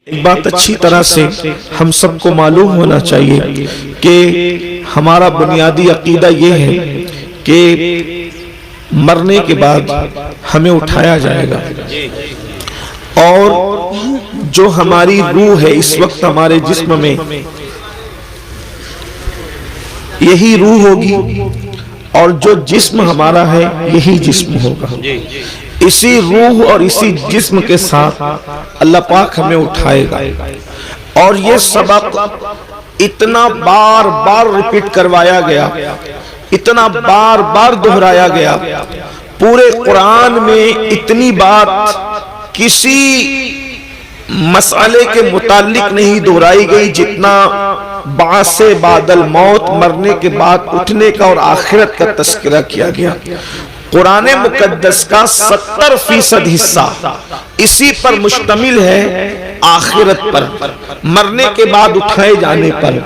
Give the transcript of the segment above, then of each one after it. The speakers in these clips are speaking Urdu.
ایک بات اچھی طرح سے ہم سب کو معلوم ہونا چاہیے کہ ہمارا بنیادی عقیدہ یہ ہے کہ مرنے کے بعد ہمیں اٹھایا جائے گا، اور جو ہماری روح ہے اس وقت ہمارے جسم میں، یہی روح ہوگی، اور جو جسم ہمارا ہے یہی جسم ہوگا۔ اسی روح اور اسی جسم کے ساتھ اللہ پاک ہمیں اٹھائے گا، اور یہ سبق اتنا بار بار ریپیٹ کروایا گیا، اتنا بار بار دہرایا گیا، پورے قرآن میں اتنی بات کسی مسئلے کے متعلق نہیں دہرائی گئی جتنا بعث بعد الموت، مرنے کے بعد اٹھنے کا اور آخرت کا تذکرہ کیا گیا۔ قرآن مقدس کا 70% حصہ اسی پر مشتمل ہے، آخرت پر، مرنے کے بعد اٹھائے جانے پر،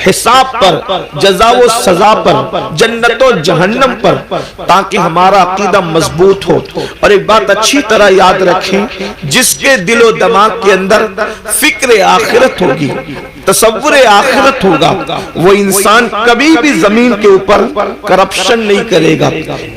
حساب پر، جزا و سزا پر، جنت و جہنم پر، تاکہ ہمارا عقیدہ مضبوط ہو۔ اور ایک بات اچھی طرح یاد رکھیں، جس کے دل و دماغ کے اندر فکر آخرت ہوگی، تصور آخرت ہوگا، وہ انسان کبھی بھی زمین کے اوپر کرپشن نہیں کرے گا،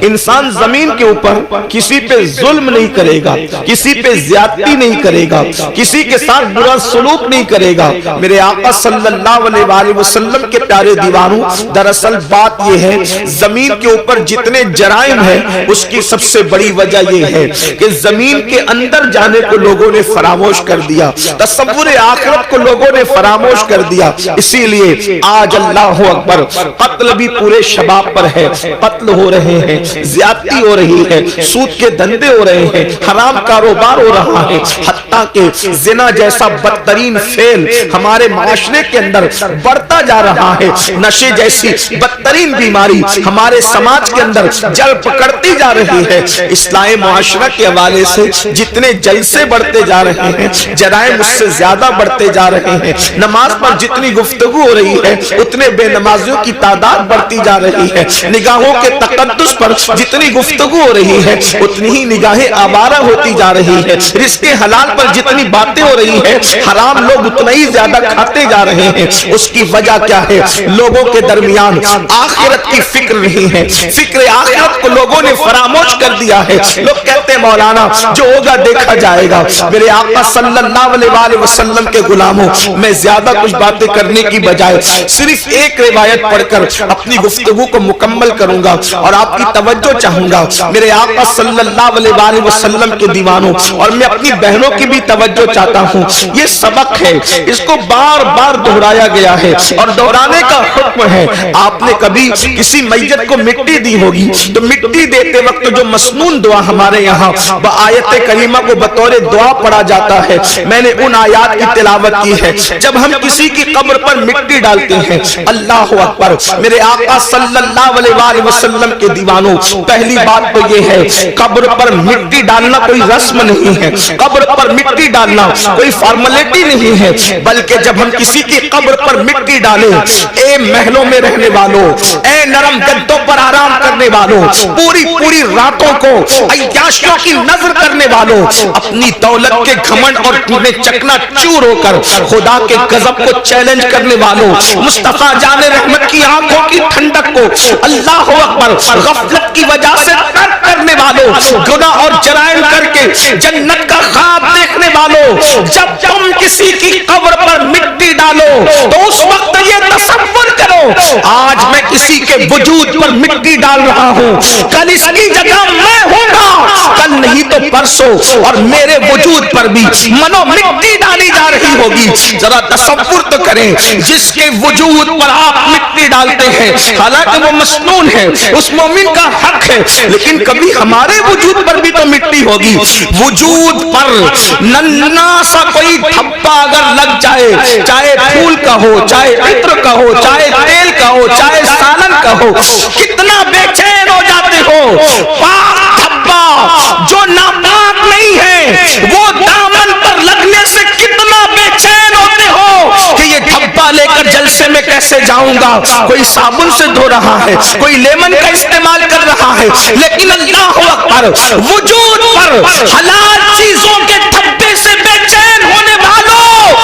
انسان زمین کے اوپر کسی پہ ظلم نہیں کرے گا، کسی پہ زیادتی نہیں کرے گا، کسی کے ساتھ برا سلوک نہیں کرے گا۔ میرے آقا صلی اللہ علیہ وآلہ وسلم کے پیارے دیوانوں، دراصل بات یہ ہے، زمین کے اوپر جتنے جرائم ہیں اس کی سب سے بڑی وجہ یہ ہے کہ زمین کے اندر جانے کو لوگوں نے فراموش کر دیا، تصور آخرت کو لوگوں نے فراموش کر دیا۔ اسی لیے آج اللہ اکبر، قتل بھی پورے شباب پر ہے، قتل ہو رہے ہیں، زیادتی ہو رہی ہے، سود کے دھندے ہو رہے ہیں، حرام کاروبار ہو رہا ہے، حتیٰ کہ زنا جیسا بدترین فعل ہمارے معاشرے کے اندر بڑھتا جا رہا ہے، نشے جیسی بدترین بیماری ہمارے سماج کے اندر جڑ پکڑتی جا رہی ہے۔ اصلاح معاشرہ کے حوالے سے جتنے جلسے بڑھتے جا رہے ہیں، جرائم اس سے زیادہ بڑھتے جا رہے ہیں، نماز پر جتنی گفتگو ہو رہی ہے اتنے بے نمازیوں کی تعداد بڑھتی جا رہی ہے، نگاہوں کے تقدس پر جتنی گفتگو ہو رہی ہے اتنی ہی نگاہیں آوارہ ہوتی جا رہی ہے، رزق حلال پر جتنی باتیں ہو رہی ہیں حرام لوگ اتنا ہی زیادہ کھاتے جا رہے ہیں۔ اس کی وجہ کیا ہے؟ لوگوں کے درمیان آخرت کی فکر نہیں ہے، فکر آخرت کو لوگوں نے فراموش کر دیا ہے۔ لوگ کہتے ہیں مولانا جو ہوگا دیکھا جائے گا۔ میرے آقا صلی اللہ علیہ وآلہ وسلم کے غلاموں، میں زیادہ کچھ باتیں کرنے کی بجائے صرف ایک روایت پڑھ کر اپنی گفتگو کو مکمل کروں گا اور آپ کی توجہ چاہوں گا۔ میرے آقا صلی اللہ علیہ وآلہ وسلم کے دیوانوں، اور میں اپنی بہنوں کی بھی توجہ چاہتا ہوں، یہ سبق ہے، اس کو بار بار دہرایا گیا ہے اور دہرانے کا حکم ہے۔ آپ نے کبھی کسی میت کو مٹی دی ہوگی تو مٹی دیتے وقت جو مسنون دعا ہمارے یہاں بآیت کریمہ کو بطور دعا پڑھا جاتا ہے، میں نے ان آیات کی تلاوت کی ہے۔ جب ہم کسی کی قبر پر مٹی ڈالتے ہیں، اللہ اکبر، میرے آقا صلی اللہ علیہ وآلہ وسلم کے دیوانوں، پہلی بات تو یہ ہے، قبر پر مٹی ڈالنا کوئی رسم نہیں ہے، قبر پر مٹی ڈالنا کوئی فارمیلٹی نہیں ہے، بلکہ جب ہم کسی کی قبر پر مٹی ڈالیں، اے محلوں میں رہنے والوں، اے نرم گدوں پر آرام کرنے والوں، پوری پوری راتوں کو عیاشیوں کی نظر کرنے والوں، اپنی دولت کے گھمنڈ اور میں چکنا چور ہو کر خدا کے غضب کو چیلنج کرنے والوں، مصطفیٰ جان رحمت کی آنکھوں کی ٹھنڈک کو اللہ اکبر غفلت کی وجہ سے ترک کرنے والوں، گناہ اور جرائم کر کے جنت کا خواب دیکھنے والوں، جب تم کسی کی قبر پر مٹی ڈالو تو اس وقت یہ تصور کرو، آج میں کسی کے وجود پر مٹی ڈال رہا ہوں، کل اس کی جگہ میں ہوں گا، کل نہیں تو پرسوں، اور میرے وجود پر بھی منو مٹی ڈالی جا رہی ہوگی۔ ذرا تصور تو کریں، جس کے وجود پر آپ مٹی ڈالتے ہیں، حالانکہ وہ مسنون ہے، اس مومن کا حق ہے، لیکن کبھی ہمارے وجود پر بھی تو مٹی ہوگی۔ وجود پر ننھا سا کوئی دھبا اگر لگ جائے، چاہے پھول کا ہو، چاہے عطر کا ہو، چاہے تیل کا ہو، چاہے سالن کا ہو، کتنا بے چین ہو جاتے ہو۔ پاک دھبا جو ناپاک نہیں ہے، وہ دامن پر لگنے سے کتنا بے چین ہوتے ہو کہ یہ دھبا لے کر جلسے میں کیسے جاؤں گا، کوئی صابن سے دھو رہا ہے، کوئی لیمن کا استعمال کر رہا ہے، لیکن اللہ اکبر، وجود پر حلال چیزوں کے دھبے سے بے چین ہونے والوں،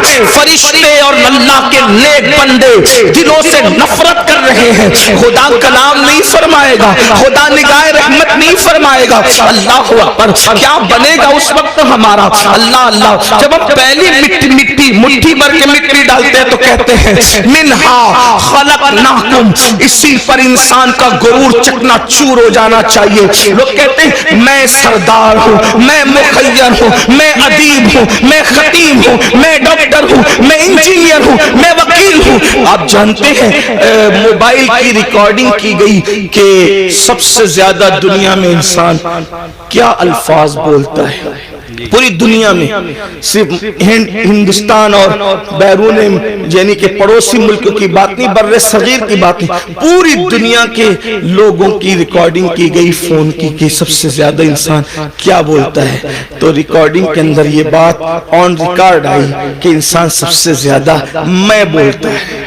فرشتے اور اللہ کے نیک بندے دلوں سے نفرت کر رہے ہیں. خدا کلام نہیں فرمائے گا, خدا نگاہ رحمت نہیں فرمائے گا. اللہ اکبر, کیا بنے گا اس وقت ہمارا. اللہ اللہ, جب ہم پہلی مٹھی بھر کے مٹی ڈالتے ہیں تو کہتے ہیں منہا خلقناکم, اسی پر انسان کا غرور چکنا چور ہو جانا چاہیے. لوگ کہتے ہیں میں سردار ہوں, میں مخیر ہوں, میں ادیب ہوں, میں خطیب ہوں, میں ڈاکٹر ہوں, میں انجینئر ہوں, میں وکیل ہوں. آپ جانتے ہیں موبائل کی ریکارڈنگ کی گئی کہ سب سے زیادہ دنیا میں انسان کیا الفاظ بولتا ہے پوری دنیا میں. صرف ہندوستان اور بیرون یعنی کہ پڑوسی ملک کی بات نہیں, بر صغیر کی بات نہیں, پوری دنیا کے لوگوں کی ریکارڈنگ کی گئی فون کی کہ سب سے زیادہ انسان کیا بولتا ہے. تو ریکارڈنگ کے اندر یہ بات آن ریکارڈ آئی کہ انسان سب سے زیادہ میں بولتا ہے.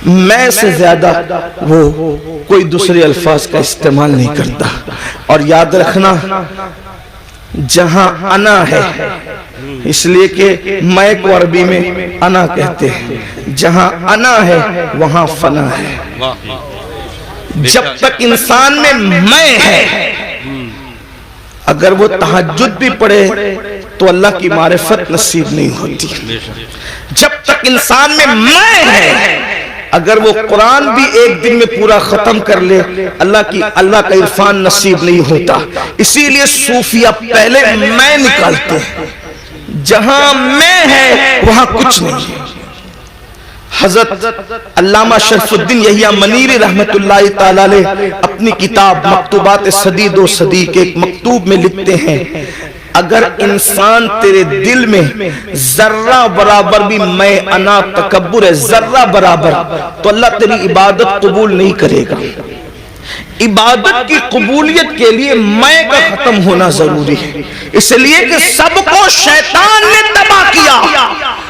میں سے زیادہ وہ کوئی دوسرے الفاظ کا استعمال نہیں کرتا. اور یاد رکھنا, جہاں انا ہے, اس لیے کہ میں کو عربی میں انا کہتے ہیں, جہاں انا ہے وہاں فنا ہے. جب تک انسان میں میں ہے, اگر وہ تہجد بھی پڑھے تو اللہ کی معرفت نصیب نہیں ہوتی. جب تک انسان میں ہے, اگر وہ قرآن بھی ایک دن میں پورا ختم کر لے اللہ کا عرفان نصیب نہیں ہوتا. اسی لیے صوفیہ پہلے میں نکالتے ہیں, جہاں میں ہے وہاں کچھ نہیں ہے. حضرت علامہ شرف الدین یحییٰ منیری رحمت اللہ تعالی علیہ اپنی کتاب مکتوبات صدی دو صدی کے ایک مکتوب میں لکھتے ہیں, اگر انسان تیرے دل میں ذرہ برابر بھی میں انا تکبر ہے, ذرہ برابر, تو اللہ تیری عبادت قبول نہیں کرے گا. عبادت کی قبولیت کے لیے میں کا ختم ہونا ضروری ہے. اس لیے کہ سب کو شیطان نے تباہ کیا,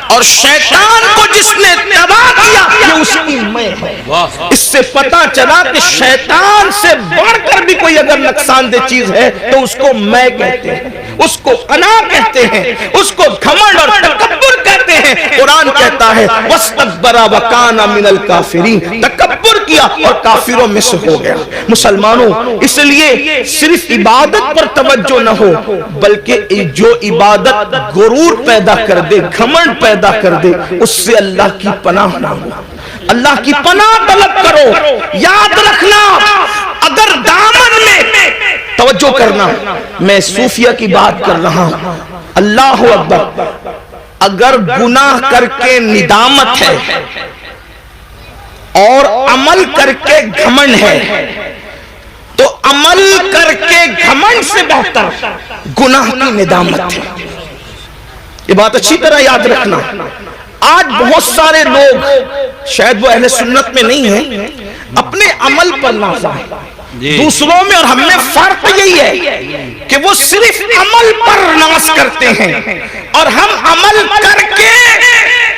اور شیطان کو جس نے تباہ کیا یہ اس کی میں ہے. اس سے پتا چلا کہ شیطان سے بڑھ کر بھی کوئی اگر نقصان دہ چیز ہے تو اس کو میں کہتے ہیں, اس کو انا کہتے ہیں, اس کو گھمنڈ اور تکبر کہتے ہیں. قرآن کہتا ہے وَاسْتَكْبَرَ وَكَانَ مِنَ الْكَافِرِينَ, تکبر کیا اور کافروں میں سے ہو گیا. مسلمانوں, اس لیے صرف عبادت پر توجہ نہ ہو, بلکہ جو عبادت غرور پیدا کر دے, گھمنڈ پیدا کر دے, اس سے اللہ کی پناہ نہ ہو. اللہ کی پناہ طلب کرو. یاد رکھنا, اگر دامن میں توجہ کرنا, میں صوفیہ کی بات کر رہا ہوں, اللہ اکبر, اگر گناہ کر کے ندامت ہے اور عمل کر کے گھمنڈ ہے, تو عمل کر کے گھمنڈ سے بہتر گناہ کی ندامت ہے. یہ بات اچھی طرح یاد رکھنا. آج بہت سارے لوگ, شاید وہ اہل سنت میں نہیں ہیں, اپنے عمل پر نازا ہے. دوسروں میں اور ہم میں فرق یہی ہے کہ وہ صرف عمل پر ناز کرتے ہیں, اور ہم عمل کر کے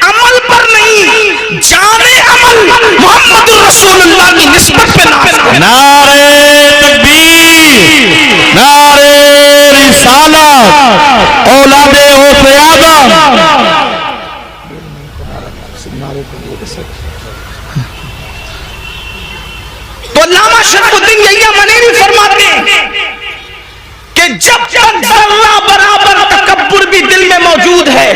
عمل پر نہیں, جانے عمل محمد رسول اللہ کی نسبت پہ ناز کرتے ہیں. نعرہ تکبیر, نعرہ رسالت, اولاد غوث اعظم. تو علامہ شرف الدین یحییٰ منیری فرماتے ہیں کہ جب تک ذرہ برابر تکبر بھی دل میں موجود ہے,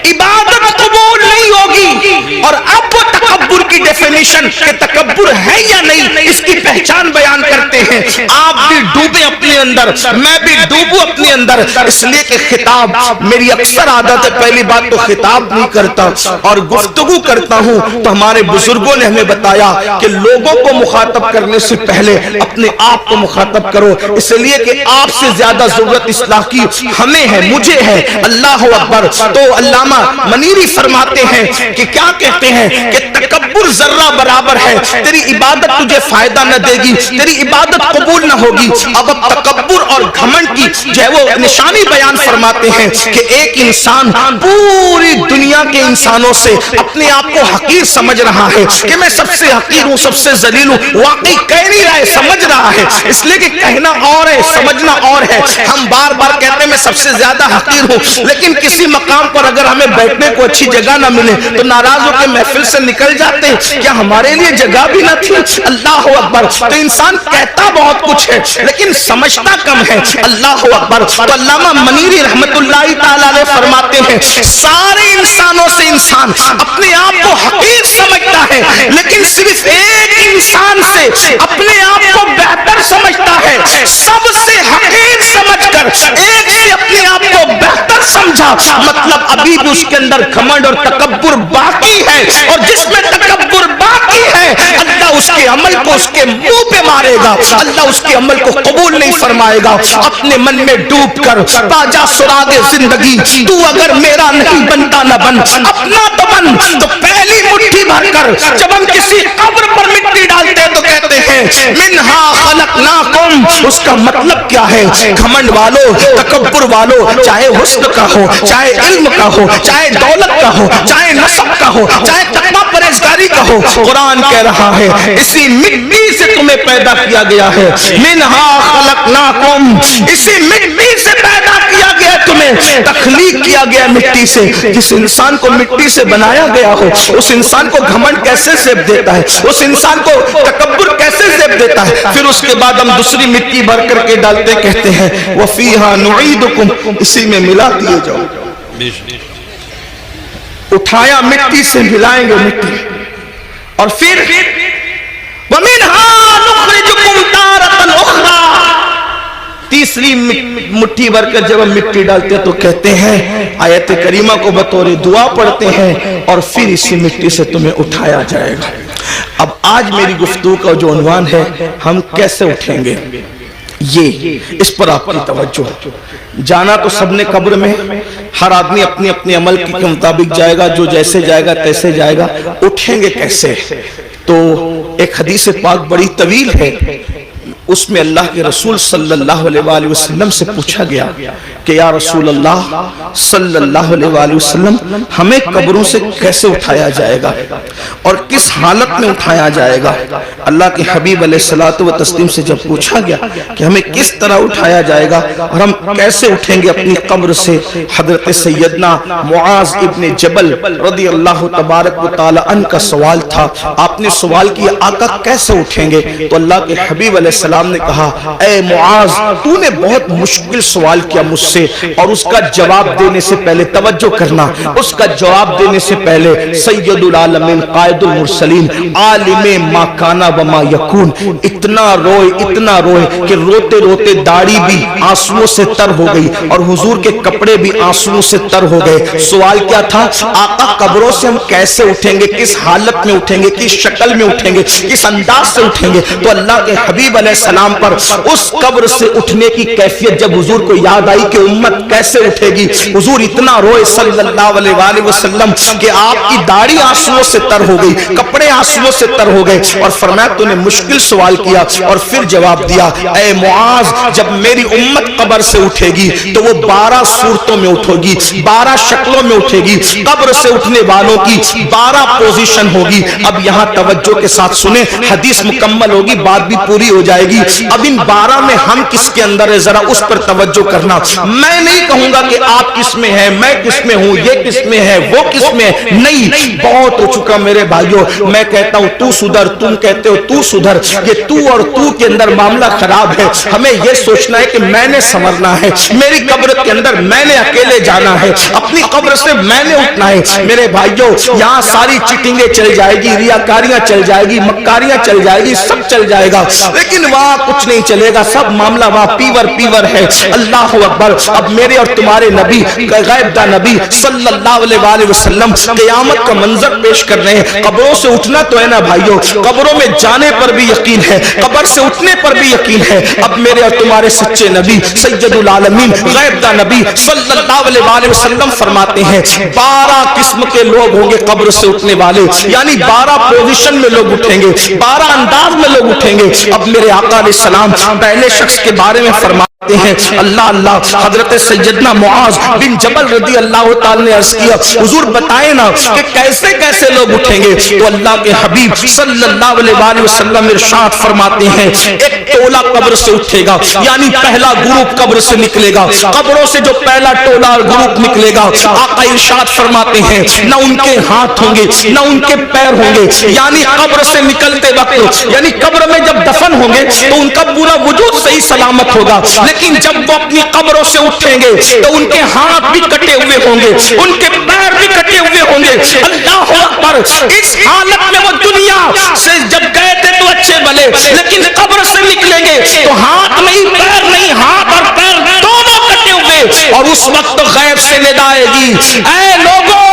عبادت قبول نہیں ہوگی. اور اب وہ تکبر کی ڈیفینیشن کہ تکبر ہے یا نہیں, اس کی پہچان بیان کرتے ہیں. آپ بھی ڈوبے اپنے اندر, میں بھی ڈوبوں اپنے اندر. اس لیے کہ خطاب, میری اکثر عادت ہے پہلی بات تو خطاب نہیں کرتا اور گفتگو کرتا ہوں, تو ہمارے بزرگوں نے ہمیں بتایا کہ لوگوں کو مخاطب کرنے سے پہلے اپنے آپ کو مخاطب کرو. اس لیے کہ آپ سے زیادہ ضرورت اصلاح کی ہمیں ہے, مجھے ہے. اللہ اکبر. تو علامہ منیری فرماتے ہیں کہ کیا کہتے ہیں کہ تکبر ذرہ ذرہ برابر ہے، تیری عبادت تجھے فائدہ نہ دے گی، تیری عبادت قبول نہ ہوگی۔ اب تکبر اور گھمنڈ کی جو ہے وہ نشانی بیان فرماتے ہیں کہ ایک انسان پوری دنیا کے انسانوں سے اپنے آپ کو حقیر سمجھ رہا ہے کہ میں سب سے حقیر ہوں، سب سے ذلیل ہوں، واقعی کہہ نہیں رہا ہے، سمجھ رہا ہے، اس لیے کہ کہنا اور ہے، سمجھنا اور ہے۔ ہم بار بار کہتے ہیں میں سب سے زیادہ حقیر ہوں، لیکن کسی مقام پر اگر ہمیں بیٹھنے کو اچھی جگہ نہ ملے تو ناراض ہو کے محفل سے نکل جاتے ہیں، کیا ہمارے لیے جگہ بھی نہ تھی؟ اللہ اکبر۔ تو انسان کہتا بہت کچھ ہے لیکن سمجھتا کم ہے۔ اللہ اکبر۔ تو علامہ منیری رحمت اللہ تعالی علیہ فرماتے ہیں سارے انسانوں سے انسان اپنے آپ کو حقیر سمجھتا ہے، لیکن صرف ایک انسان سے اپنے آپ کو بہتر سمجھتا ہے۔ سب سے حقیر سمجھ کر ایک سے اپنے آپ کو بہتر سمجھا، مطلب ابھی بھی اس کے اندر گھمنڈ اور تکبر باقی ہے، اور جس میں تکبر باقی ہے اللہ اس کے عمل کو اس کے منہ پہ مارے گا، اللہ اس کے عمل کو قبول نہیں فرمائے گا۔ اپنے من میں ڈوب کر پاجا سراغ زندگی، تو اگر میرا نہیں بنتا نہ بن، اپنا تو بن۔ تو پہلی مٹھی بھر کر جب ہم کسی قبر پر مٹی ڈالتے ہیں تو کہتے ہیں منہا خلقناکم، اس کا مطلب کیا ہے؟ گھمنڈ والو، تکبر والو، چاہے حسن کا ہو، چاہے علم کا ہو، چاہے دولت کا ہو، چاہے نسب کا ہو، چاہے تقویٰ پرہیزگاری کا ہو، قرآن کہہ رہا ہے اسی مٹی سے تمہیں پیدا کیا گیا ہے۔ منہا خلقناکم، اسی مٹی سے پیدا کیا گیا، تمہیں تخلیق کیا گیا مٹی سے۔ جس انسان کو مٹی سے بنایا گیا ہو اس انسان کو گھمنڈ کیسے زیب دیتا ہے؟ اس انسان کو تکبر کیسے زیب دیتا ہے؟ پھر اس کے بعد ہم دوسری مٹی بھر کر کے ڈالتے کہتے ہیں وَفِيهَا نُعِيدُكُمْ، اسی میں ملا دیے جاؤ۔ اٹھایا مٹی سے ملائیں گے مٹی، اور پھر وَمِنْهَا نُخْرِجُكُمْ تَارَةً أُخْرَى، تیسری مٹھی بھر کر جب ہم مٹی ڈالتے ہیں تو کہتے ہیں آیت کریمہ کو بطور دعا پڑھتے ہیں اور پھر اسی مٹی سے تمہیں اٹھایا جائے گا۔ اب آج میری گفتگو کا جو عنوان ہے ہم کیسے اٹھیں گے، یہ اس پر آپ کی توجہ۔ جانا تو سب نے قبر میں، ہر آدمی اپنے اپنے عمل کے مطابق جائے گا، جو جیسے جائے گا تیسے جائے گا۔ اٹھیں گے کیسے؟ تو ایک حدیث پاک بڑی طویل ہے، اس میں اللہ کے رسول صلی اللہ علیہ وآلہ وسلم سے پوچھا گیا کہ یا رسول اللہ صلی اللہ علیہ وآلہ وسلم ہمیں قبروں سے کیسے اٹھایا جائے گا اور کس حالت میں اٹھایا جائے گا؟ اللہ کے حبیب علیہ الصلوۃ والتسلیم سے جب پوچھا گیا کہ ہمیں کس طرح اٹھایا جائے گا اور ہم کیسے اٹھیں گے اپنی قبر سے، حضرت سیدنا معاذ ابن جبل رضی اللہ تبارک و تعالی عنہ کا سوال تھا۔ آپ نے سوال کیا آقا کیسے اٹھیں گے؟ تو اللہ کے حبیب علیہ السلام نے کہا اے معاذ تو نے بہت مشکل سوال کیا مجھ سے، اور اس کا جواب دینے سے پہلے توجہ کرنا، اس کا جواب دینے سے پہلے سید العالمین قائد المرسلین عالم ما کانا وما یکون اتنا روئے کہ روتے روتے داڑھی بھی آنسوؤں سے تر ہو گئی اور حضور کے کپڑے بھی آنسوؤں سے تر ہو گئے۔ سوال کیا تھا؟ آقا قبروں سے ہم کیسے اٹھیں گے، کس حالت میں اٹھیں گے، کس شکل میں اٹھیں گے، کس انداز سے اٹھیں گے؟ تو اللہ کے حبیب علیہ السلام پر اس قبر سے اٹھنے کی کیفیت جب حضور کو یاد آئی کہ امت کیسے اٹھے گی، حضور اتنا روئے صلی اللہ علیہ وآلہ وسلم کہ آپ کی داڑھی آنسوؤں سے تر ہو گئی، کپڑے آنسوؤں سے تر ہو گئے، اور فرمایا تو نے مشکل سوال کیا اور پھر جواب دیا اے معاذ جب میری امت قبر سے اٹھے گی تو وہ 12 صورتوں میں اٹھے گی، 12 شکلوں میں اٹھے گی۔ قبر سے اٹھنے والوں کی 12 پوزیشن ہوگی۔ اب یہاں توجہ کے ساتھ سنیں، حدیث مکمل ہوگی، بات بھی پوری ہو جائے گی۔ اب ان 12 میں ہم کس کے اندر ہے ذرا اس پر توجہ کرنا۔ میں نہیں کہوں گا کہ آپ کس میں ہیں، میں کس میں ہوں، یہ کس میں ہے، وہ کس میں ہے، نہیں، بہت ہو چکا میرے بھائیوں۔ میں کہتا ہوں تو سدھر، تم کہتے ہو تو سدھر، یہ تو اور تو کے اندر معاملہ خراب ہے۔ ہمیں یہ سوچنا ہے کہ میں نے سنورنا ہے، میری قبر کے اندر میں نے اکیلے جانا ہے، اپنی قبر سے میں نے اٹھنا ہے۔ میرے بھائیوں یہاں ساری چیٹنگیں چل جائے گی، ریاکاریاں چل جائے گی، مکاریاں چل جائے گی، سب چل جائے گا، لیکن وہاں کچھ نہیں چلے گا، سب معاملہ وہاں پیور ہے۔ اللہ اکبر۔ اب میرے اور تمہارے نبی غیب دا نبی صلی اللہ علیہ وسلم قیامت کا منظر پیش کر رہے ہیں. قبروں سے اٹھنا تو ہے نا بھائیو, قبروں میں جانے پر بھی یقین ہے, قبر سے اٹھنے پر بھی یقین ہے. اب میرے اور تمہارے سچے نبی سید العالمین غیب دا نبی صلی اللہ علیہ وسلم فرماتے ہیں 12 قسم کے لوگ ہوں گے قبر سے اٹھنے والے, یعنی 12 پوزیشن میں لوگ اٹھیں گے, 12 انداز میں لوگ اٹھیں گے. اب میرے آقا علیہ السلام پہلے شخص کے بارے میں فرماتے ہیں اللہ اللہ, حضرت سیدنا معاذ بن جبل رضی اللہ تعالی نے عرض کیا حضور بتائیں نا کہ کیسے کیسے لوگ اٹھیں گے. تو اللہ کے حبیب صلی اللہ علیہ وسلم ارشاد فرماتے ہیں ایک ٹولہ قبر سے اٹھے گا, یعنی پہلا گروپ قبر سے نکلے گا. قبروں سے جو پہلا ٹولہ اور گروپ نکلے گا, آقا ارشاد فرماتے ہیں نہ ان کے ہاتھ ہوں گے نہ ان کے پیر ہوں گے, یعنی قبر سے نکلتے وقت, یعنی قبر میں جب دفن ہوں گے تو ان کا پورا وجود صحیح سلامت ہوگا, لیکن جب وہ اپنی قبروں سے اٹھیں گے تو ان کے ہاتھ بھی کٹے ہوئے ہوں گے, ان کے پیر بھی کٹے ہوئے ہوں گے. اللہ اکبر, اس حالت میں وہ دنیا سے جب گئے تھے تو اچھے بھلے, لیکن قبر سے نکلیں گے تو ہاتھ نہیں پیر نہیں, ہاتھ اور پیر دونوں کٹے ہوئے. اور اس وقت غیب سے ندا آئے گی اے لوگوں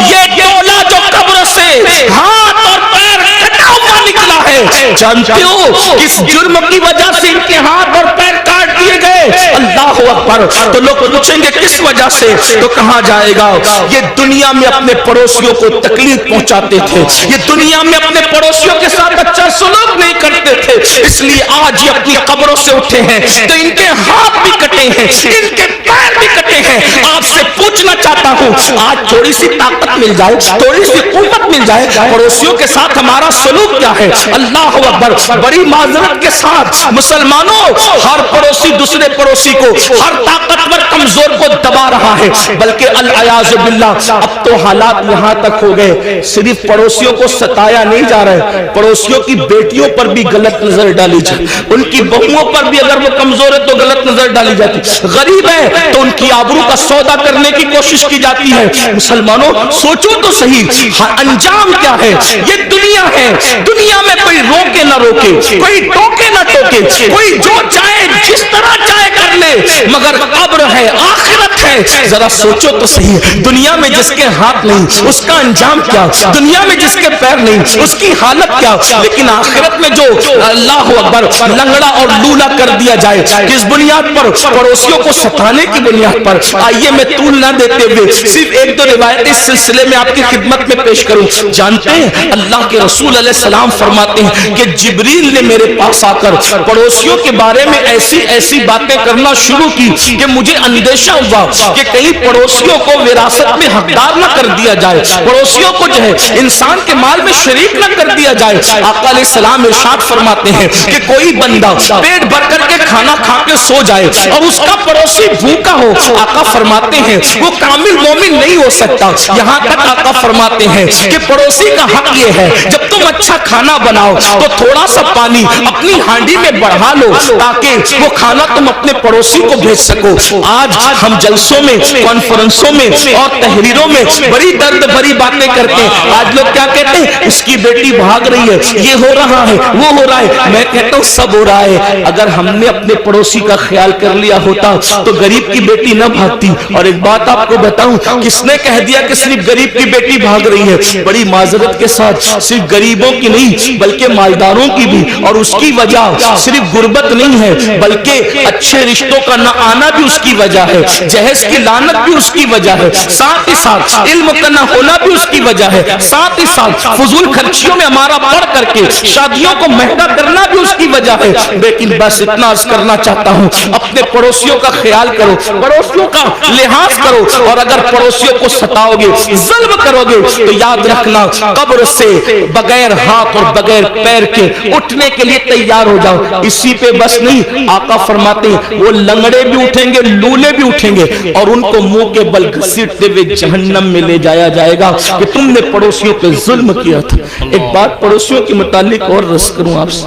یہ ٹولہ جو قبر سے ہاتھ اور پیر کٹا ہوا نکلا ہے, جانتے ہو کس جرم کی وجہ سے ان کے ہاتھ اور پیر کاٹ دیے گئے؟ اللہ اکبر. تو لوگ پوچھیں گے کس وجہ سے, تو کہا جائے گا یہ دنیا میں اپنے پڑوسیوں کو تکلیف پہنچاتے تھے, یہ دنیا میں اپنے پڑوسیوں کے ساتھ اچھا سلوک نہیں کرتے تھے, اس لیے آج یہ اپنی قبروں سے اٹھے ہیں تو ان کے ہاتھ بھی کٹے ہیں, ان کے پیر بھی کٹے ہیں. آپ سے پوچھنا چاہتا ہوں آج تھوڑی سی طاقت مل جائے, تھوڑی سی قوت مل جائے, پڑوسیوں کے ساتھ ہمارا سلوک کیا ہے؟ اللہ اکبر. بڑی معذرت کے ساتھ مسلمانوں, ہر پڑوسی دوسرے پڑوسی کو, ہر طاقتور کمزور کو دبا رہا ہے, بلکہ العیاذ باللہ اب تو حالات یہاں تک ہو گئے صرف پڑوسیوں کو ستایا نہیں جا رہا ہے, پڑوسیوں کی بیٹیوں پر بھی غلط نظر ڈالی جائے, ان کی بہوؤں پر بھی اگر وہ کمزور ہے تو غلط نظر ڈالی جاتی, غریب ہے تو ان کی آبرو کا سودا کرنے کی کوشش کی جاتی ہے. مسلمانوں سوچو تو صحیح انجام کیا ہے؟ یہ دنیا ہے, دنیا میں کوئی روکے نہ روکے, کوئی ٹوکے نہ ٹوکے, کوئی جو چاہے جس طرح چاہے کر لے, مگر قبر ہے, آخرت ہے. ذرا سوچو تو صحیح, دنیا میں جس کے ہاتھ نہیں اس کا انجام کیا, دنیا میں جس کے پیر نہیں اس کی حالت کیا, لیکن آخرت میں جو اللہ اکبر لنگڑا اور لولا کر دیا جائے کس بنیاد پر؟ پڑوسیوں کو ستانے کی بنیاد پر. آئیے میں طول نہ دیتے ہوئے صرف ایک دو روایت اس سلسلے میں آپ کی خدمت میں پیش کروں. جانتے ہیں اللہ کے رسول علیہ السلام فرماتے ہیں کہ جبریل نے میرے پاس آ کر پڑوسیوں کے بارے میں ایسی ایسی باتیں کرنا شروع کی کہ مجھے اندیشہ ہوا کہ کہیں پڑوسیوں کو وراثت میں حقدار نہ کر دیا جائے, پڑوسیوں کو جو ہے انسان کے مال میں شریک نہ کر دیا جائے. آقا علیہ السلام ارشاد فرماتے ہیں کہ کوئی بندہ پیٹ بھر کر کے کھانا کھا کے سو جائے اور اس کا پڑوسی بھوکا ہو, آقا فرماتے ہیں وہ کامل مومن نہیں ہو سکتا. یہاں تک آقا فرماتے ہیں کہ پڑوسی کا حق یہ ہے جب تم اچھا کھانا بناؤ تو تھوڑا سا پانی اپنی ہانڈی میں بڑھا لو تاکہ وہ کھانا تم اپنے پڑوسی کو بھیج سکو. آج ہم جلسوں میں, کانفرنسوں میں اور تحریروں میں بڑی درد بھری باتیں کرتے ہیں. آج لوگ کیا کہتے ہیں؟ اس کی بیٹی بھاگ رہی ہے, یہ ہو رہا ہے, وہ ہو رہا ہے. میں کہتا ہوں سب ہو رہا ہے. اگر ہم نے اپنے پڑوسی کا خیال کر لیا ہوتا تو غریب کی بیٹی نہ بھاگتی. اور ایک بات آپ کو بتاؤں, کس نے کہہ دیا کہ صرف غریب کی بیٹی بھاگ رہی ہے؟ بڑی معذرت کے ساتھ صرف غریبوں کی نہیں بلکہ مالداروں کی بھی, اور اس کی وجہ صرف غربت نہیں ہے بلکہ اچھے رشتوں کا نہ آنا بھی اس کی وجہ ہے, جہیز کی لعنت بھی اس کی وجہ ہے, ساتھ ہی ساتھ علم کا نہ ہونا بھی اس کی وجہ ہے, ساتھ ہی ساتھ فضول خرچیوں میں ہمارا پڑھ کر کے شادیوں کو مہنگا کرنا بھی اس کی وجہ ہے. لیکن بس اتنا عرض کرنا چاہتا ہوں اپنے پڑوسیوں کا خیال کرو, پڑوسیوں کا لحاظ کرو, اور اگر پڑوسیوں کو ستاؤ گے, ظلم کرو گے تو یاد رکھنا قبر سے بغیر ہاتھ اور بغیر پیر کے اٹھنے کے لیے تیار ہو جاؤ. اسی پہ بس نہیں, آقا فرماتے ہیں وہ لنگڑے بھی اٹھیں گے, لولے بھی اٹھیں گے, اور ان کو منہ کے بل گھسیٹتے ہوئے جہنم میں لے جایا جائے گا کہ تم نے پڑوسیوں پہ ظلم کیا تھا. ایک بات پڑوسیوں کے متعلق اور رس کروں آپ سے,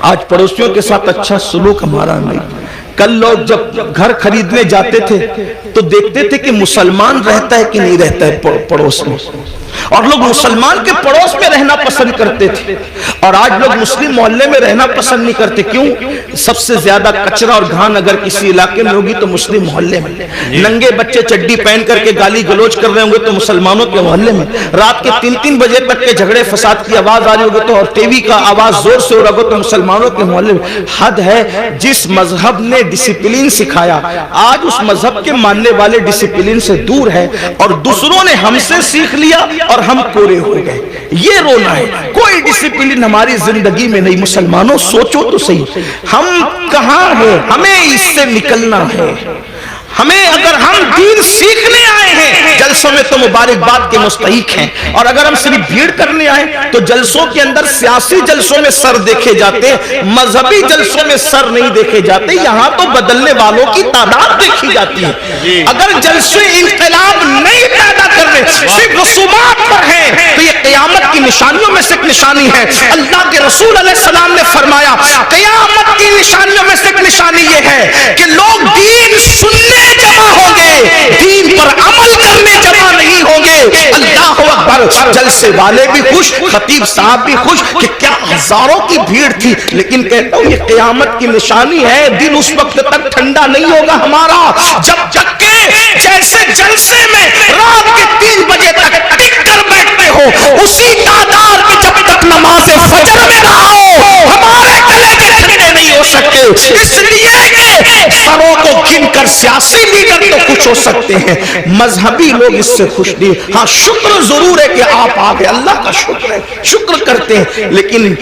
آج پڑوسیوں کے ساتھ اچھا سلوک ہمارا نہیں. کل لوگ جب گھر خریدنے جاتے تھے تو دیکھتے تھے کہ مسلمان رہتا ہے کہ نہیں رہتا ہے پڑوس میں، اور لوگ مسلمان کے پڑوس میں رہنا پسند کرتے تھے، اور آج لوگ مسلم محلے میں رہنا پسند نہیں کرتے۔ کیوں؟ سب سے زیادہ کچرا اور گھان اگر کسی علاقے میں ہوگی تو مسلم محلے میں، ننگے بچے چڈی پہن کر کے گالی گلوچ کر رہے ہوں گے تو مسلمانوں کے محلے میں، رات کے 3-3 بجے تک کے جھگڑے فساد کی آواز آ رہی ہوگی تو، اور ٹی وی کا آواز زور سے ہو رہا ہوگا تو مسلمانوں کے محلے میں۔ حد ہے، جس مذہب نے ڈسپلین سکھایا آج اس مذہب کے ماننے والے ڈسپلین سے دور ہے، اور دوسروں نے ہم سے سیکھ لیا اور ہم کورے ہو گئے۔ یہ رونا ہے، کوئی ڈسپلین ہماری زندگی میں نہیں۔ مسلمانوں سوچو تو صحیح، ہم کہاں ہیں؟ ہمیں اس سے نکلنا ہے۔ ہمیں اگر ہم دین سیکھنے آئے ہیں جلسوں میں تو مبارکباد کے مستحق ہیں، اور اگر ہم صرف بھیڑ کرنے آئے تو جلسوں کے اندر سیاسی جلسوں میں سر دیکھے جاتے، مذہبی جلسوں میں سر نہیں دیکھے جاتے، یہاں تو بدلنے والوں کی تعداد دیکھی جاتی ہے۔ اگر جلسے انقلاب نہیں پیدا کر رہے، صرف رسومات پر ہیں، تو یہ قیامت کی نشانیوں میں سے ایک نشانی ہے۔ اللہ کے رسول علیہ السلام نے فرمایا قیامت کی نشانیوں میں سے ایک نشانی یہ ہے کہ لوگ دین سننے جمع ہوں گے، دین پر عمل کرنے جمع نہیں ہوں گے۔ اللہ اکبر، جلسے والے بھی خوش، خطیب صاحب بھی خوش کہ کیا ہزاروں کی بھیڑ تھی، لیکن کہتا ہوں یہ قیامت کی نشانی ہے۔ دن اس وقت تک ٹھنڈا نہیں ہوگا ہمارا جب تک کہ جیسے جلسے میں رات کے 3 بجے تک ٹک کر بیٹھتے ہو، اسی تعداد میں جب تک نماز فجر میں نہ آؤ ہمارے گلے کے ٹھنڈے نہیں ہو سکتے۔ اس لیے کہ سروں کو گن کر سیاسی لیڈر تو خوش ہو سکتے ہیں، مذہبی لوگ اس سے خوش نہیں۔ ہاں شکر ضرور ہے کہ آپ آ گئے، اللہ کا شکر ہے، شکر کرتے ہیں، لیکن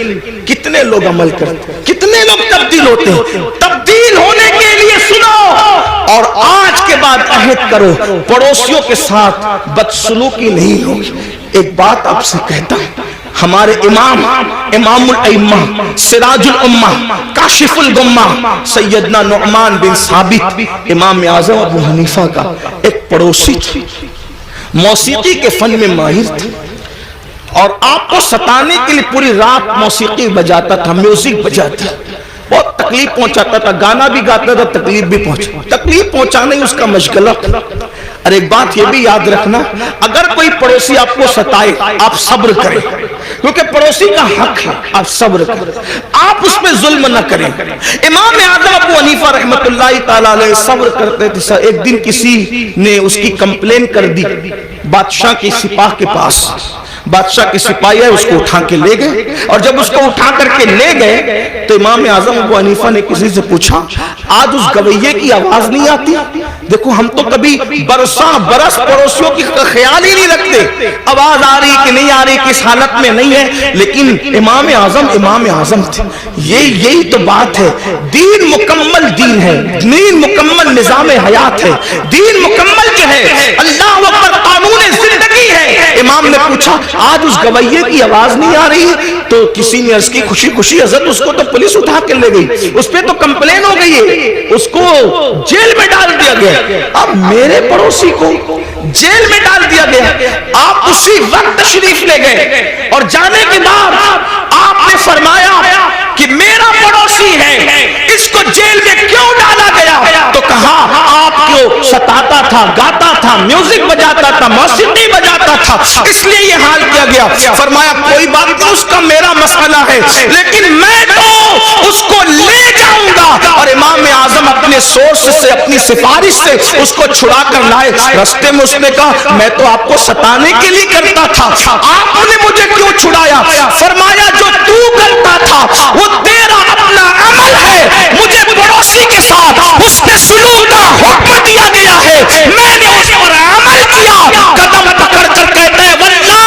کتنے لوگ عمل کرتے ہیں، کتنے لوگ تبدیل ہوتے ہیں؟ تبدیل ہونے کے لیے سنو، اور آج کے بعد عہد کرو پڑوسیوں کے ساتھ بدسلوکی نہیں ہوگی۔ ایک بات آپ سے کہتا ہوں، ہمارے امام الائمہ سراج الامہ کاشف الغمہ سیدنا نعمان بن ثابت امام اعظم ابو حنیفہ کا ایک پڑوسی تھا، موسیقی کے فن میں ماہر تھا، اور آپ کو ستانے کے لیے پوری رات موسیقی بجاتا تھا، میوزک بجاتا، بہت تکلیف پہنچاتا تھا، گانا بھی گاتا تھا، تکلیف پہنچانا ہی اس کا مشغلہ تھا۔ اور ایک بات یہ بھی یاد رکھنا، اگر کوئی پڑوسی آپ کو ستائے آپ صبر کریں، کیونکہ پڑوسی کا حق ہے، آپ صبر کریں، آپ اس میں ظلم نہ کریں۔ امام اعظم ابو حنیفہ رحمت اللہ تعالی علیہ صبر کرتے تھے۔ ایک دن کسی نے اس کی کمپلین کر دی بادشاہ کی سپاہ کے پاس، بادشاہ کے سپاہی ہے اس کو اٹھا کے لے گئے، اور جب اس کو اٹھا کر کے لے گئے تو امام اعظم ابو حنیفہ نے کسی سے پوچھا آج اس گویے کی آواز نہیں آتی؟ دیکھو ہم تو کبھی برساں برس پڑوسیوں کی خیال ہی نہیں رکھتے، آواز آ رہی کہ نہیں آ رہی، کس حالت میں نہیں ہے، لیکن امام اعظم تھے۔ یہی تو بات ہے، دین مکمل دین ہے، دین مکمل نظام حیات ہے، دین مکمل جو ہے اللہ اکبر قانون زندگی ہے۔ امام نے پوچھا آج اس گویے کی آواز نہیں آ رہی ہے، تو کسی نے عرض کی خوشی خوشی حضرت اس کو تو پولیس اٹھا کے لے گئی، اس پہ تو کمپلین ہو گئی ہے، اس کو جیل میں ڈال دیا گیا۔ اب میرے پڑوسی کو جیل میں ڈال دیا گیا، آپ اسی وقت تشریف لے گئے، اور جانے کے بعد آپ نے فرمایا کہ میرا پڑوسی ہے، اس کو جیل میں کیوں ڈالا گیا؟ تو کہا آپ کو ستاتا تھا، گاتا تھا، میوزک بجاتا تھا، موسیقی بجاتا تھا، اس لیے یہ حال کیا گیا۔ فرمایا کوئی بات نہیں، اس کا میرا مسئلہ ہے، لیکن میں تو اس کو لے جاؤں گا۔ اور امام اعظم اپنے سورس سے، اپنی سفارش سے اس کو چھڑا کر لائے۔ رستے میں اس نے کہا میں تو آپ کو ستانے کے لیے کرتا تھا، آپ نے مجھے کیوں چھڑایا؟ فرمایا جو تو کرتا تھا وہ تیرا اپنا عمل ہے، مجھے پڑوسی کے ساتھ حسن سلوک کا حکم دیا گیا ہے، میں نے اس پر عمل کیا۔ قدم پکڑ کر کہتے ہیں واللہ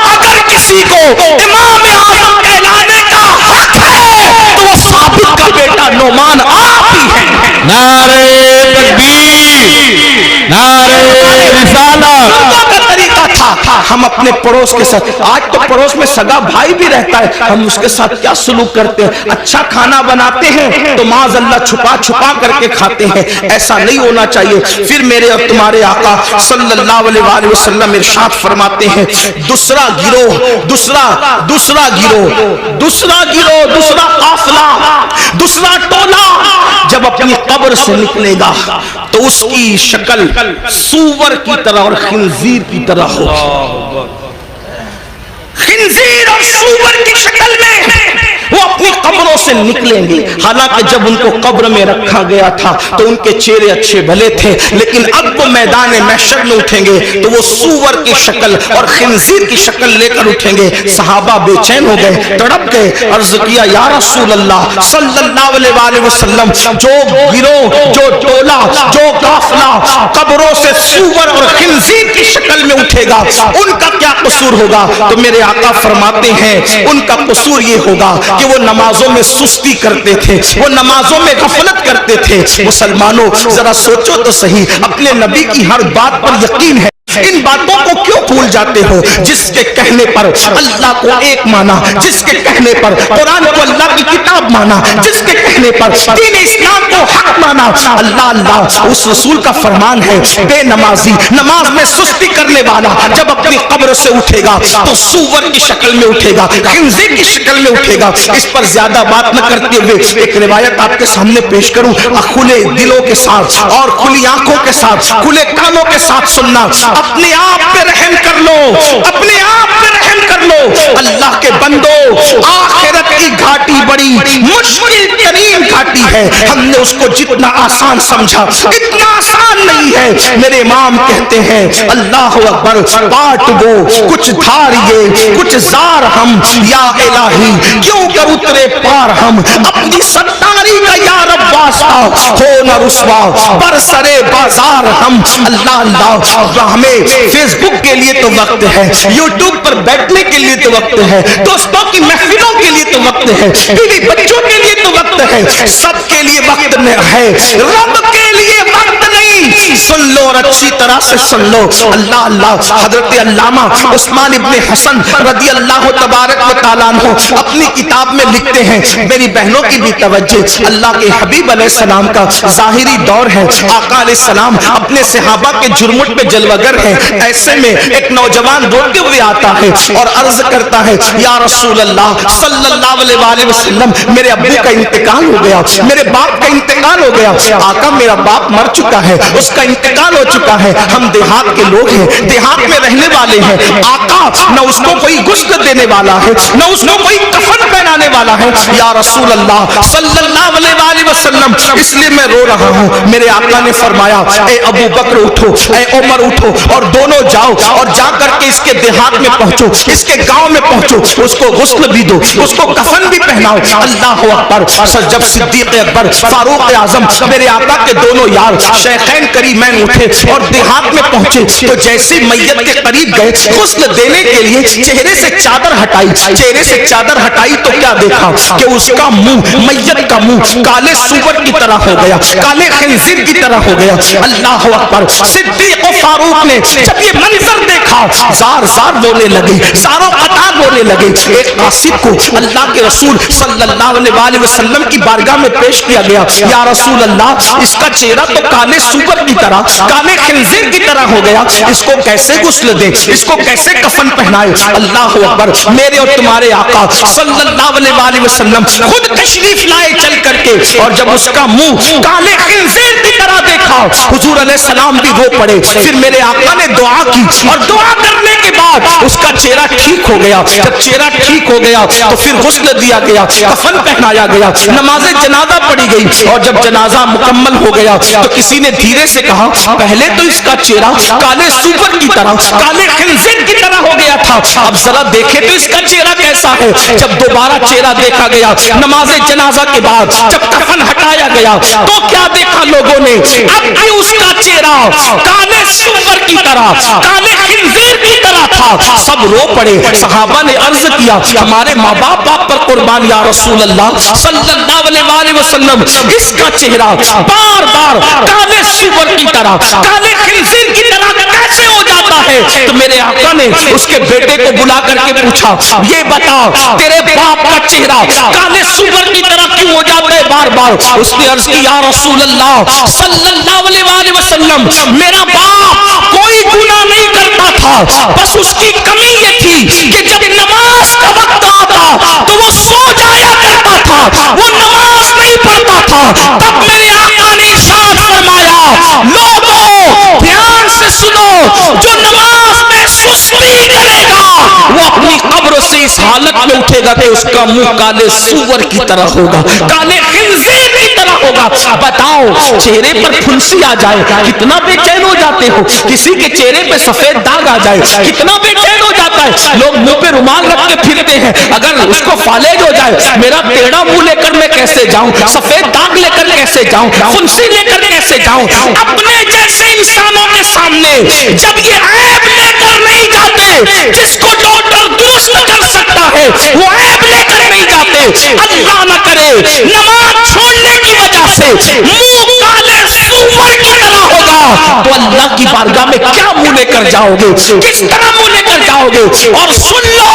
اگر کسی کو امام اعظم کہلانے کا حق ہے تو وہ ثابت کا بیٹا نعمان آپ ہی ہے۔ نعرہ تکبیر، نعرہ رسالت۔ کا طریقہ تھا ہم اپنے پڑوس کے ساتھ, آج تو پڑوس میں سگا بھائی بھی رہتا ہے, ہم اس کے ساتھ کیا سلوک کرتے ہیں. اچھا کھانا بناتے ہیں تو معاذ اللہ چھپا چھپا کر کے کھاتے ہیں, ایسا نہیں ہونا چاہیے. پھر میرے اور تمہارے آقا صلی اللہ علیہ وآلہ وسلم ارشاد فرماتے ہیں, دوسرا گروہ, دوسرا قافلہ, دوسرا ٹولہ جب اپنی قبر سے نکلے گا تو اس کی شکل سور کی طرح اور خنزیر کی طرح ہوگی. خنزیر اور سور کی شکل میں وہ اپنی قبروں سے نکلیں گے. حالانکہ جب ان کو قبر میں رکھا گیا تھا تو ان کے چہرے اچھے بھلے تھے, لیکن اب وہ میدان محشر میں اٹھیں گے تو وہ سور کی شکل اور خنزیر کی شکل لے کر اٹھیں گے. صحابہ بے چین ہو گئے, تڑپ گئے, عرض کیا یا رسول اللہ صلی اللہ علیہ وآلہ وسلم, جو گروہ, جو ٹولہ, جو قافلہ قبروں سے سور اور خنزیر کی شکل میں اٹھے گا, ان کا کیا قصور ہوگا؟ تو میرے آقا فرماتے ہیں ان کا قصور یہ ہوگا کہ وہ نمازوں میں سستی کرتے تھے, وہ نمازوں میں غفلت کرتے تھے. مسلمانوں ذرا سوچو تو صحیح, اپنے نبی کی ہر بات پر یقین ہے, ان باتوں کو کیوں بھول جاتے ہو؟ جس کے کہنے پر اللہ کو ایک مانا, جس کے کہنے پر قرآن کو اللہ کی کتاب مانا, جس کے کہنے پر دین اسلام کو حق مانا, اللہ اس رسول کا فرمان ہے, بے نمازی, نماز میں سستی کرنے والا جب اپنی قبر سے اٹھے گا تو سور کی شکل میں اٹھے گا, خنزیر کی شکل میں اٹھے گا. اس پر زیادہ بات نہ کرتے ہوئے ایک روایت آپ کے سامنے پیش کروں. کھلے دلوں کے ساتھ اور کھلی آنکھوں کے ساتھ, کھلے کانوں کے ساتھ سننا. اپنے آپ پہ رحم کر لو, اپنے آپ پہ رحم کر لو. اللہ کے بندو, آخرت کی گھاٹی بڑی مشکل ترین گھاٹی ہے. ہم نے اس کو جتنا آسان سمجھا اتنا آسان نہیں ہے. میرے امام کہتے ہیں اللہ اکبر, پاٹ وہ کچھ دھار یہ کچھ زار ہم, یا الہی کیوں کر اترے پار ہم, اپنی ستاری کا یا رب واسطہ ہو نہ رسوا پر سرے بازار ہم. اللہ ہمیں فیس بک کے لیے تو وقت ہے, یوٹیوب پر بیٹھنے کے لیے تو وقت ہے, دوستوں کی محفلوں کے لیے تو وقت ہے, بیوی بچوں کے لیے تو وقت ہے, سب کے لیے وقت ہے, رب کے لیے وقت نہیں. سن لو اور اچھی طرح سے سن لو. اللہ حضرت علامہ عثمان ابن حسن رضی اللہ تبارک و تعالیٰ عنہ اپنی کتاب میں لکھتے ہیں, میری بہنوں کی بھی توجہ, اللہ کے حبیب علیہ السلام کا ظاہری دور ہے, آقا علیہ السلام اپنے صحابہ کے جرمٹ پہ جلوگر ہیں. ایسے میں ایک نوجوان روتے ہوئے آتا ہے اور عرض کرتا ہے یا رسول اللہ صلی اللہ علیہ وآلہ وسلم, میرے ابو کا انتقال ہو گیا, میرے باپ کا انتقال ہو گیا. آقا میرا باپ مر چکا ہے, اس کا انتقال ہو چکا ہے, ہم دیہات کے لوگ ہیں, دیہات میں رہنے والے ہیں. آقا نہ اس کو کوئی غسل دینے والا ہے, نہ اس کو کوئی کفن پہنانے والا ہے. یا رسول اللہ صلی اللہ علیہ وآلہ وسلم, اس لیے میں رو رہا ہوں. میرے آقا نے فرمایا اے ابو بکر اٹھو, اے عمر اٹھو, اور دونوں جاؤ اور جا کر کے اس کے دیہات میں پہنچو, اس کے گاؤں میں پہنچو, اس کو غسل بھی دو, اس کو کفن بھی پہناؤ. اللہ اکبر. جب صدیق اکبر, فاروق اعظم, میرے آقا کے دونوں یار شیخین کریمین اٹھے اور دیہات میں پہنچے تو جیسے میت کے قریب گئے غسل دینے کے لیے چہرے سے چادر ہٹائی, چہرے سے چادر ہٹائی تو کیا دیکھا کہ اس کا منہ, میت کا منہ کالے سور کی طرح ہو گیا, کالے خنزیر کی طرح ہو گیا. اللہ اکبر. صدیق و فاروق نے جب یہ منظر دیکھا زار زار رونے لگے, زاروں قطار رونے لگے. ایک قاصد کو اللہ کے رسول صلی اللہ علیہ وآلہ وسلم کی بارگاہ میں پیش کیا گیا, یا رسول اللہ اس کا چہرہ تو کالے سور کی طرح, کالے خنزیر کی طرح ہو گیا, اس کو کیسے غسل دے, اس کو کیسے کفن پہنائے. اللہ اکبر. میرے اور تمہارے آقا صلی اللہ علیہ وآلہ وسلم خود تشریف لائے چل کر کے, اور جب اس کا منہ کالے خنزیر کی طرح دیکھا حضور علیہ السلام بھی رو پڑے. پھر میرے آقا نے دعا کی اور دعا کرنے کے بعد اس کا چہرہ ٹھیک ہو گیا. جب چہرہ ٹھیک ہو گیا تو پھر غسل دیا گیا, کفن پہنایا گیا, نماز جنازہ پڑھی گئی, اور جب جنازہ مکمل ہو گیا تو کسی نے دھیرے سے کہا پہلے تو اس کا چہرہ کالے سور کی طرح, کالے خنزیر کی طرح ہو گیا تھا, اب ذرا دیکھے تو اس کا چہرہ کیسا ہے. جب دوبارہ چہرہ دیکھا گیا نماز جنازہ کے بعد, جب کفن ہٹایا گیا تو کیا دیکھا لوگوں نے, اب بھی اس کا چہرہ کالے سور کی طرح, کالے خنزیر کی طرح تھا. سب رو پڑے. صحابہ نے عرض کیا ہمارے ماں باپ آپ پر قربان یا رسول اللہ صلی اللہ علیہ وآلہ وسلم, اس کا چہرہ بار بار کالے سور کی طرح, کالے خنزیر کی طرح کیسے ہو جاتا جاتا ہے تو میرے آقا نے اس کے بیٹے کو بلا کر کے پوچھا یہ بتا تیرے باپ کا چہرہ کالے سور کی طرح کیوں ہو جاتا ہے بار بار؟ اس نے عرض کی یا رسول اللہ صلی اللہ علیہ وسلم میرا باپ کوئی گناہ نہیں کرتا تھا، بس اس کی کمی یہ تھی کہ جب نماز کا وقت آتا تو وہ سو جایا کرتا تھا، وہ نماز نہیں پڑھتا تھا۔ تب میرے آقا نے ارشاد فرمایا لوگوں دھیان سے سنو، جو نماز میں سستی کرے گا وہ اپنی قبر سے اس حالت میں اٹھے گا کہ اس کا منہ کالے سور کی طرح ہوگا، کالے خنزیر کی طرح ہوگا۔ بتاؤ چہرے پر پھنسی آ جائے کتنا بے چین ہو جاتے ہو، کسی کے چہرے پہ سفید داغ آ جائے کتنا بے چین ہو جاتا ہے۔ لوگ منہ پہ رومال رکھ کے پھرتے ہیں، اگر اس کو فالج ہو جائے میرا ٹیڑھا منہ لے کر میں کیسے جاؤں، سفید داغ لے کر کیسے جاؤں، پھنسی لے کر کیسے جاؤں۔ اپنے جیسے انسانوں کے سامنے جب یہ عیب لے کر نہیں جاتے، جس کو ڈاکٹر درست کر سکتا ہے وہ عیب لے کر نہیں جاتے۔ اللہ نہ کرے نماز چھوڑنے کی وجہ سے منہ کالے سور کی طرح ہوگا تو اللہ کی بارگاہ میں کیا منہ لے کر جاؤ گے، کس طرح منہ لے کر جاؤ گے؟ اور سن لو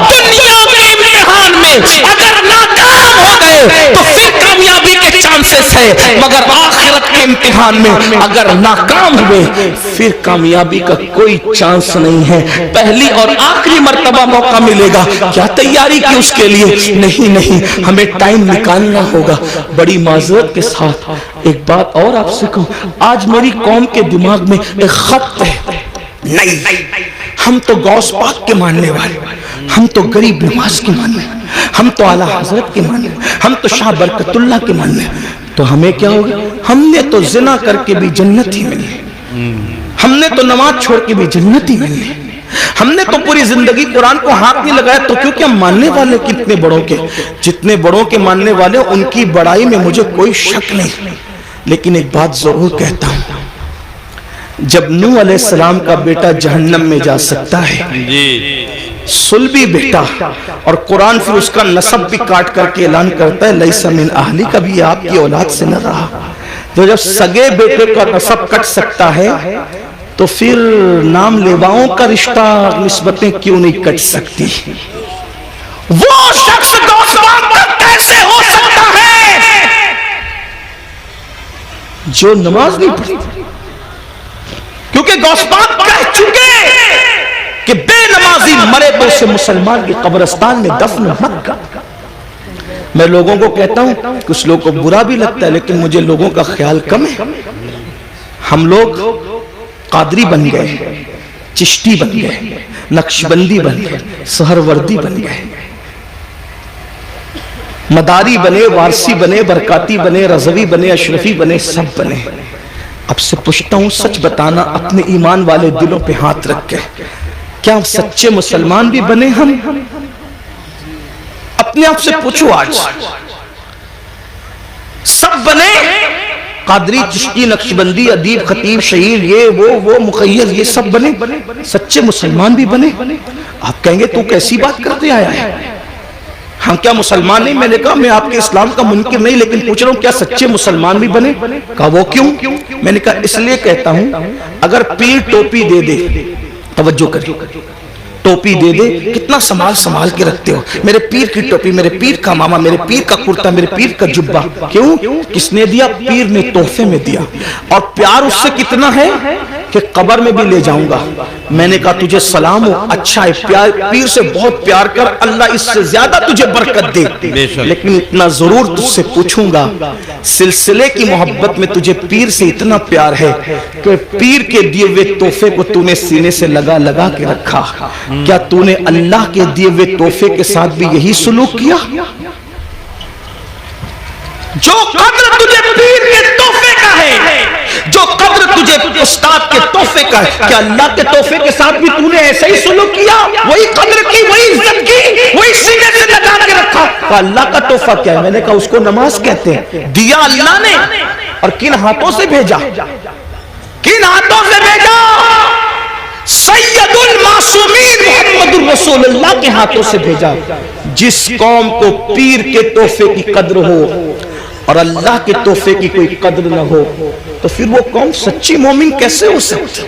دنیا کے امتحان میں اگر ناکام ہو گئے تو پھر کامیابی کے چانسز ہے، مگر آخرت کے امتحان میں اگر ناکام ہوئے پھر کامیابی کا کوئی چانس نہیں ہے۔ پہلی اور آخری مرتبہ موقع ملے گا، کیا تیاری کی اس کے لیے؟ نہیں، ہمیں ٹائم نکالنا ہوگا۔ بڑی معذرت کے ساتھ ایک بات اور آپ سے کہوں، آج میری قوم کے دماغ میں ایک خط ہے، نہیں ہم تو غوث پاک کے ماننے والے، ہم تو غریب نواز کے ماننے، ہم تو اعلیٰ حضرت کے ماننے، ہم تو شاہ برکت اللہ کے ماننے، تو ہمیں کیا ہوگا؟ ہم نے تو زنا کر کے بھی جنت ہی ملنی، ہم نے تو نماز چھوڑ کے بھی جنت ہی ملنی، ہم نے تو پوری زندگی قرآن کو ہاتھ نہیں لگایا، تو کیونکہ ہم ماننے والے کتنے بڑوں کے، جتنے بڑوں کے ماننے والے ان کی بڑائی میں مجھے کوئی شک نہیں، لیکن ایک بات ضرور کہتا ہوں، جب نوح علیہ السلام کا بیٹا جہنم میں جا سکتا ہے، سلبی بیٹا، اور قرآن پھر اس کا نسب بھی کاٹ کر کے اعلان کرتا ہے لیس من اہلی، کبھی آپ کی اولاد سے نہ رہا، تو جب سگے بیٹے کا نسب کٹ سکتا ہے تو پھر نام لیواؤں کا رشتہ نسبتیں کیوں نہیں کٹ سکتی؟ وہ شخص غوث پاک کا کیسے ہو سکتا ہے جو نماز نہیں پڑھتا؟ کیونکہ غوث پاک کہہ چکے کہ بے نمازی مرے تو اسے مسلمان کی قبرستان میں دفن مت کر۔ میں لوگوں کو کہتا ہوں، کچھ لوگوں کو برا بھی لگتا ہے لیکن مجھے لوگوں کا خیال کم ہے۔ ہم لوگ قادری بن گئے، چشتی بن گئے، نقشبندی بن گئے، سہروردی بن گئے، مداری بنے، وارسی بنے، برکاتی بنے، رضوی بنے، اشرفی بنے، سب بنے۔ اب سے پوچھتا ہوں، سچ بتانا اپنے ایمان والے دلوں پہ ہاتھ رکھ کے، کیا ہم سچے مسلمان بھی بنے؟ ہم اپنے آپ سے پوچھو، آج سب بنے؟ قادری، چشتی، نقشبندی، ادیب، خطیب، شہیر، یہ وہ مخیر، یہ سب بنے؟ سچے مسلمان بھی بنے؟ آپ کہیں گے تو کیسی بات کرتے آیا ہے، ہم کیا مسلمان نہیں؟ میں نے کہا میں آپ کے اسلام کا منکر نہیں، لیکن پوچھ رہا ہوں کیا سچے مسلمان بھی بنے؟ کہا وہ کیوں؟ میں نے کہا اس لیے کہتا ہوں، اگر پیر ٹوپی دے دے، توجہ کریں، ٹوپی دے دے، کتنا سنبھال کے رکھتے ہو، میرے پیر کی ٹوپی، میرے پیر کا ماما، میرے پیر کا کرتا، میرے پیر کا جبہ، کیوں؟ کس نے دیا؟ پیر نے تحفے میں دیا، اور پیار اس سے کتنا ہے کہ قبر میں بھی لے جاؤں گا۔ میں نے کہا تجھے سلام ہو، اچھا ہے، پیر سے بہت پیار کر، اللہ اس سے زیادہ تجھے برکت دے، لیکن اتنا ضرور تجھ سے پوچھوں گا، سلسلے کی محبت میں تجھے پیر سے اتنا پیار ہے کہ پیر کے دیے ہوئے تحفے کو تو نے سینے سے لگا کے رکھا، کیا تو نے اللہ کے دیے ہوئے تحفے کے ساتھ بھی یہی سلوک کیا؟ جو قدر تجھے پیر کے تحفے کا ہے، جو قدر تجھے استاد کے تحفے کا ہے، کیا اللہ کے تحفے کے ساتھ بھی تو نے ایسا ہی سلوک کیا؟ وہی قدر کی، وہی عزت کی، وہی سینے سے لگا کے رکھا؟ اللہ کا تحفہ کیا ہے؟ میں نے کہا اس کو نماز کہتے ہیں، دیا اللہ نے، اور کن ہاتھوں سے بھیجا؟ کن ہاتھوں سے بھیجا؟ سید المعصومین محمد الرسول اللہ کے ہاتھوں سے بھیجا۔ جس قوم کو پیر کے تحفے کی قدر ہو اور اللہ کے تحفے کی کوئی قدر نہ ہو تو پھر وہ قوم سچی مومن کیسے ہو سکتی؟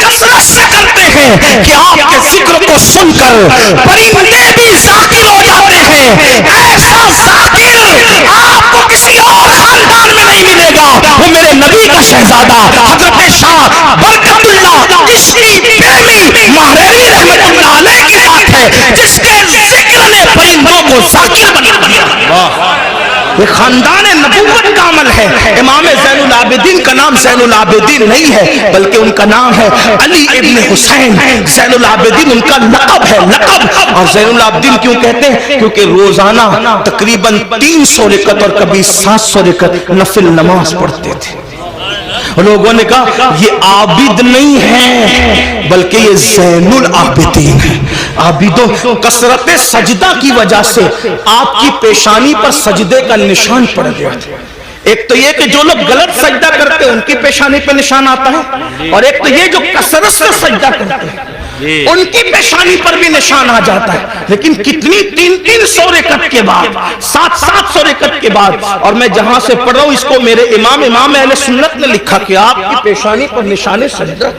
کثرت سے کرتے ہیں کہ آپ کے ذکر کو سن کر پرندے بھی ذاکر ہو جاتے ہیں. ایسا ذاکر آپ کو کسی اور خاندان میں نہیں ملے گا. وہ میرے نبی کا شہزادہ حضرت شاہ برکت اللہ عشقی پریمی ماہریری رحمت اللہ علیہ کی بات ہے جس کے ذکر نے پرندوں کو ذاکر بنا دیا. یہ خاندان نبوت کا عمل ہے. امام زین العابدین کا نام زین العابدین نہیں ہے بلکہ ان کا نام ہے علی ابن حسین. زین العابدین ان کا لقب ہے, لقب. اور زین العابدین کیوں کہتے ہیں؟ کیونکہ روزانہ تقریباً 300 رکعت اور کبھی 700 رکعت نفل نماز پڑھتے تھے. لوگوں نے کہا یہ عابد نہیں ہے بلکہ یہ زین العابدین ہے. عابدوں کثرت سجدہ کی وجہ سے آپ کی پیشانی پر سجدے کا نشان پڑ گیا. ایک تو یہ کہ جو لوگ غلط سجدہ کرتے ہیں ان کی پیشانی پہ نشان آتا ہے, اور ایک تو یہ جو کثرت سے سجدہ کرتے ہیں ان کی پیشانی پر بھی نشان آ جاتا ہے. لیکن کتنی 300 رکعت کے بعد 700 رکعت کے بعد, اور میں جہاں سے پڑھ رہا ہوں اس کو میرے امام اہل سنت نے لکھا کہ آپ کی پیشانی پر نشان سجدہ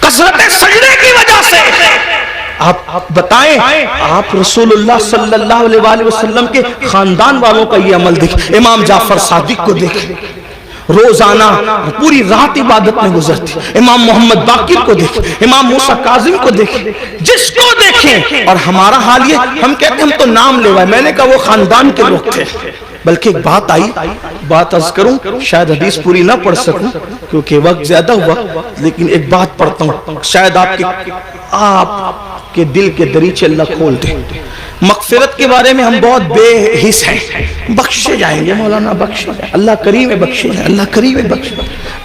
کثرت سجدے کی وجہ سے. آپ بتائیں, آپ رسول اللہ صلی اللہ علیہ وسلم کے خاندان والوں کا یہ عمل دیکھ. امام جعفر صادق کو دیکھ, روزانہ پوری رات عبادت میں گزرتی. امام محمد باقر کو دیکھ, امام موسیٰ کاظم کو دیکھ, جس کو دیکھیں. اور ہمارا حال یہ, ہم کہتے ہیں ہم تو نام لیوائے. میں نے کہا وہ خاندان کے لوگ تھے. بلکہ ایک بات آئی, بات عرض کروں, شاید حدیث پوری نہ پڑھ سکوں کیونکہ وقت زیادہ ہوا, لیکن ایک بات پڑھتا ہوں شاید آپ کے دل کے دریچے اللہ کھول دے. مغفرت کے بارے میں ہم بہت بے حس ہیں, بخشے جائیں گے مولانا, بخشے جائیں, اللہ کریم ہے, بخشے جائیں, اللہ کریم ہے, بخشے.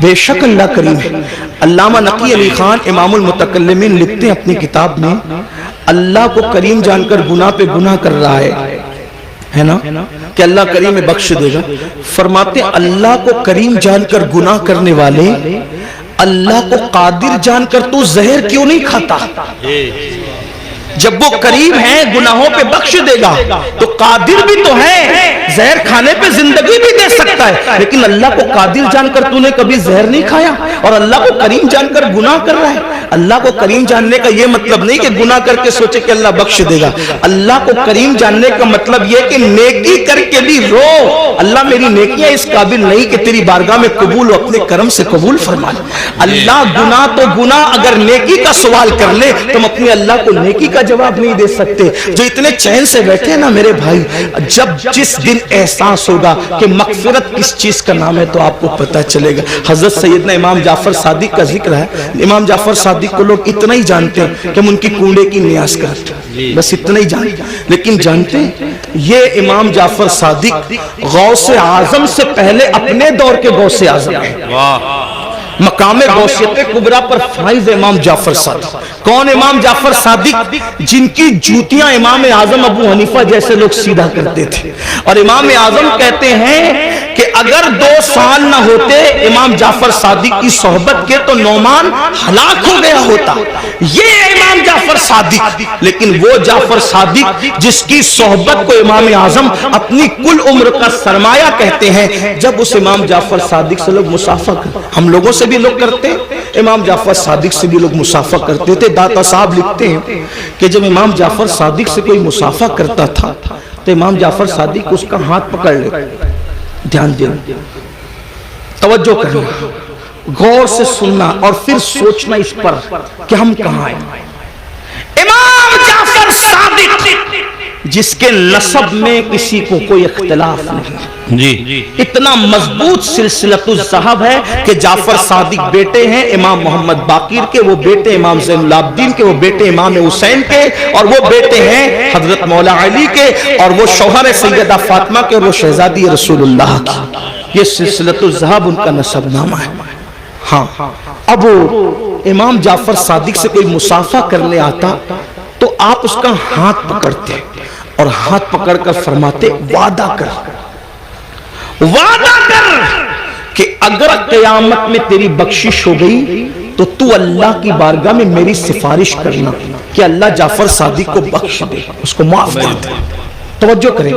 بے شک اللہ کریم ہے. علامہ نقی علی خان امام المتکلمین لکھتے ہیں اپنی کتاب میں, اللہ کو کریم جان کر گناہ پہ گناہ کر رہا ہے نا, کہ اللہ کریم میں بخش دے گا. فرماتے ہیں اللہ کو کریم جان کر گناہ کرنے والے اللہ کو قادر جان کر تو زہر کیوں نہیں کھاتا؟ جب وہ کریم ہے گناہوں پہ بخش دے گا تو قادر بھی تو ہے, زہر کھانے پہ زندگی بھی دے سکتا ہے. لیکن اللہ کو قادر جان کر تو نے کبھی زہر نہیں کھایا اور اللہ کو کریم جان کر گناہ کر رہا ہے. اللہ کو کریم جاننے کا یہ مطلب نہیں کہ گناہ کر کے سوچے کہ اللہ بخش دے گا. اللہ کو کریم جاننے کا مطلب یہ کہ نیکی کر کے بھی رو, اللہ میری نیکیاں اس قابل نہیں کہ تیری بارگاہ میں قبول ہو, اپنے کرم سے قبول فرما لے. اللہ گناہ تو گناہ اگر نیکی کا سوال کر لے تم اپنے اللہ کو نیکی کا جواب نہیں دے سکتے. جو اتنے چین سے بیٹھے ہیں نا میرے بھائی, جس دن احساس ہوگا کہ مغفرت کس چیز کا نام ہے تو آپ کو پتہ چلے گا. حضرت سیدنا امام جعفر صادق کا ذکر ہے. امام جعفر صادق کو لوگ اتنا ہی جانتے ہیں کہ ہم ان کی کنڈے کی نیاز کرتے ہیں, بس اتنا ہی جانتے ہیں. لیکن جانتے ہیں یہ امام جعفر صادق غوث اعظم سے پہلے اپنے دور کے غوث اعظم ہیں. مقام غوثیت کبریٰ پر فائز امام جعفر صادق. کون امام جعفر صادق؟ جن کی جوتیاں امام اعظم ابو حنیفہ جیسے لوگ سیدھا کرتے تھے. اور امام اعظم کہتے ہیں کہ اگر 2 سال نہ ہوتے امام جعفر صادق کی صحبت کے تو نعمان ہلاک ہو گیا ہوتا. یہ امام جعفر صادق, لیکن وہ جعفر صادق جس کی صحبت کو امام اعظم اپنی کل عمر کا سرمایہ کہتے ہیں. جب اس امام جعفر صادق سے لوگ مصافحہ کرتے, ہم لوگوں سے بھی لوگ کرتے, امام جعفر صادق سے بھی لوگ مصافحہ کرتے تھے. داتا صاحب لکھتے ہیں کہ جب امام جعفر صادق سے کوئی مصافحہ کرتا تھا تو امام جعفر صادق اس کا ہاتھ پکڑ لیتے. دھیان دینا, توجہ کرنا, غور سے سننا اور پھر سوچنا اس پر کہ ہم کہاں ہیں. امام جعفر صادق جس کے نسب میں کسی کو کوئی اختلاف نہیں, جی اتنا مضبوط سلسلۃ الذہب ہے کہ جعفر صادق بیٹے ہیں امام محمد باقر کے, وہ بیٹے امام زین العابدین کے, وہ بیٹے امام حسین کے, اور وہ بیٹے ہیں حضرت مولا علی کے, اور وہ شوہر سیدہ فاطمہ کے, اور وہ شہزادی رسول اللہ کی. یہ سلسلۃ الذہب ان کا نسب نامہ ہے. ہاں, اب امام جعفر صادق سے کوئی مصافحہ کرنے آتا تو آپ اس کا ہاتھ پکڑتے اور ہاتھ پکڑ کر فرماتے وعدہ کر کہ اگر قیامت میں تیری بخشش ہو گئی تو تو اللہ کی بارگاہ میں میری سفارش کرنا کہ اللہ جعفر صادق کو بخش دے, اس کو معاف کر دے. توجہ کریں,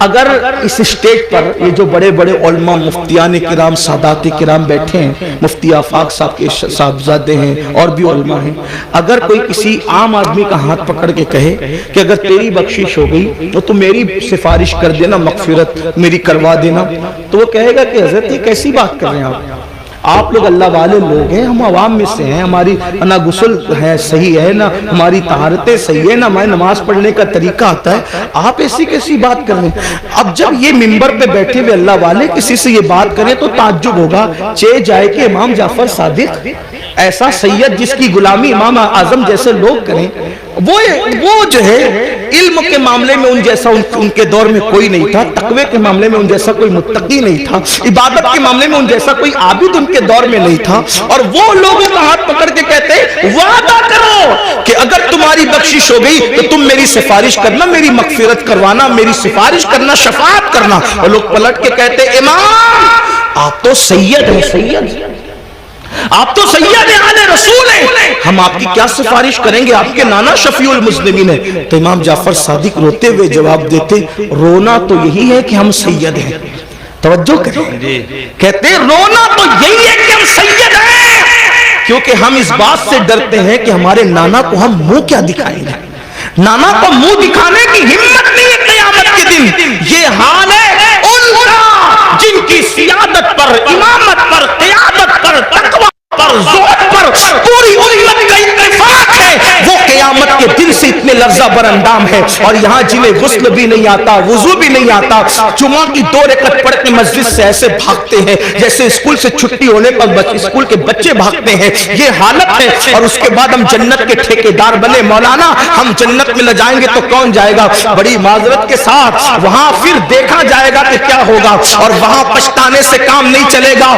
اگر اس اسٹیج پر یہ جو بڑے بڑے علماء مفتیان کرام سادات کرام بیٹھے ہیں، مفتی آفاق صاحب کے صاحبزادے ہیں اور بھی علماء ہیں، اگر کوئی کسی عام آدمی کا ہاتھ پکڑ کے کہے کہ اگر تیری بخشش ہو گئی تو میری سفارش کر دینا، مغفرت میری کروا دینا، تو وہ کہے گا کہ حضرت یہ کیسی بات کر رہے ہیں آپ لوگ اللہ والے لوگ ہیں، ہم عوام میں سے ہیں، ہماری نہ غسل ہے صحیح ہے، نہ ہماری طہارتیں صحیح ہے، نہ ہماری نماز پڑھنے کا طریقہ آتا ہے، آپ ایسی کیسی بات کر رہے ہیں؟ اب جب یہ منبر پہ بیٹھے ہوئے اللہ والے کسی سے یہ بات کریں تو تعجب ہوگا، چہ جائے کہ امام جعفر صادق ایسا سید جس کی غلامی امام اعظم جیسے لوگ کریں، وہ جو ہے علم کے معاملے میں ان جیسا ان کے دور میں کوئی نہیں تھا، تقوی کے معاملے میں ان جیسا کوئی متقی نہیں تھا، عبادت کے معاملے میں ان جیسا کوئی عابد ان کے دور میں نہیں تھا، اور وہ لوگوں کا ہاتھ پکڑ کے کہتے وعدہ کرو کہ اگر تمہاری بخشش ہو گئی تو تم میری سفارش کرنا، میری مغفرت کروانا، میری سفارش کرنا، شفاعت کرنا۔ اور لوگ پلٹ کے کہتے امام آپ تو سید ہیں، سید آپ تو سید آل رسول ہیں، ہم آپ کی کیا سفارش کریں گے، آپ کے نانا شفیع المسلمین ہیں۔ تو امام جعفر صادق روتے ہوئے جواب دیتے رونا تو یہی ہے کہ ہم سید ہیں، توجہ کریں، کہتے رونا تو یہی ہے کہ ہم سید ہیں، کیونکہ ہم اس بات سے ڈرتے ہیں کہ ہمارے نانا کو ہم منہ کیا دکھائیں گے، نانا کو منہ دکھانے کی ہمت نہیں ہے قیامت کے دن۔ یہ حال ہے ان کا جن کی سیادت پر، امامت پر، قیادت پر، تقوی پر، زہد پر پوری امت کا اتفاق ہے، وہ قیامت کے دن سے اتنے لرزہ بر اندام ہے، اور یہاں جنہیں غسل بھی نہیں آتا، وضو بھی نہیں آتا، جمعہ کی 2 رکعت پڑھ کے مسجد سے ایسے بھاگتے ہیں جیسے اسکول سے چھٹی ہونے پر اسکول کے بچے بھاگتے ہیں، یہ حالت ہے۔ اور اس کے بعد ہم جنت کے ٹھیکیدار بنے، مولانا ہم جنت میں نہ جائیں گے تو کون جائے گا؟ بڑی معذرت کے ساتھ وہاں پھر دیکھا جائے گا کہ کیا ہوگا، اور وہاں پچھتانے سے کام نہیں چلے گا۔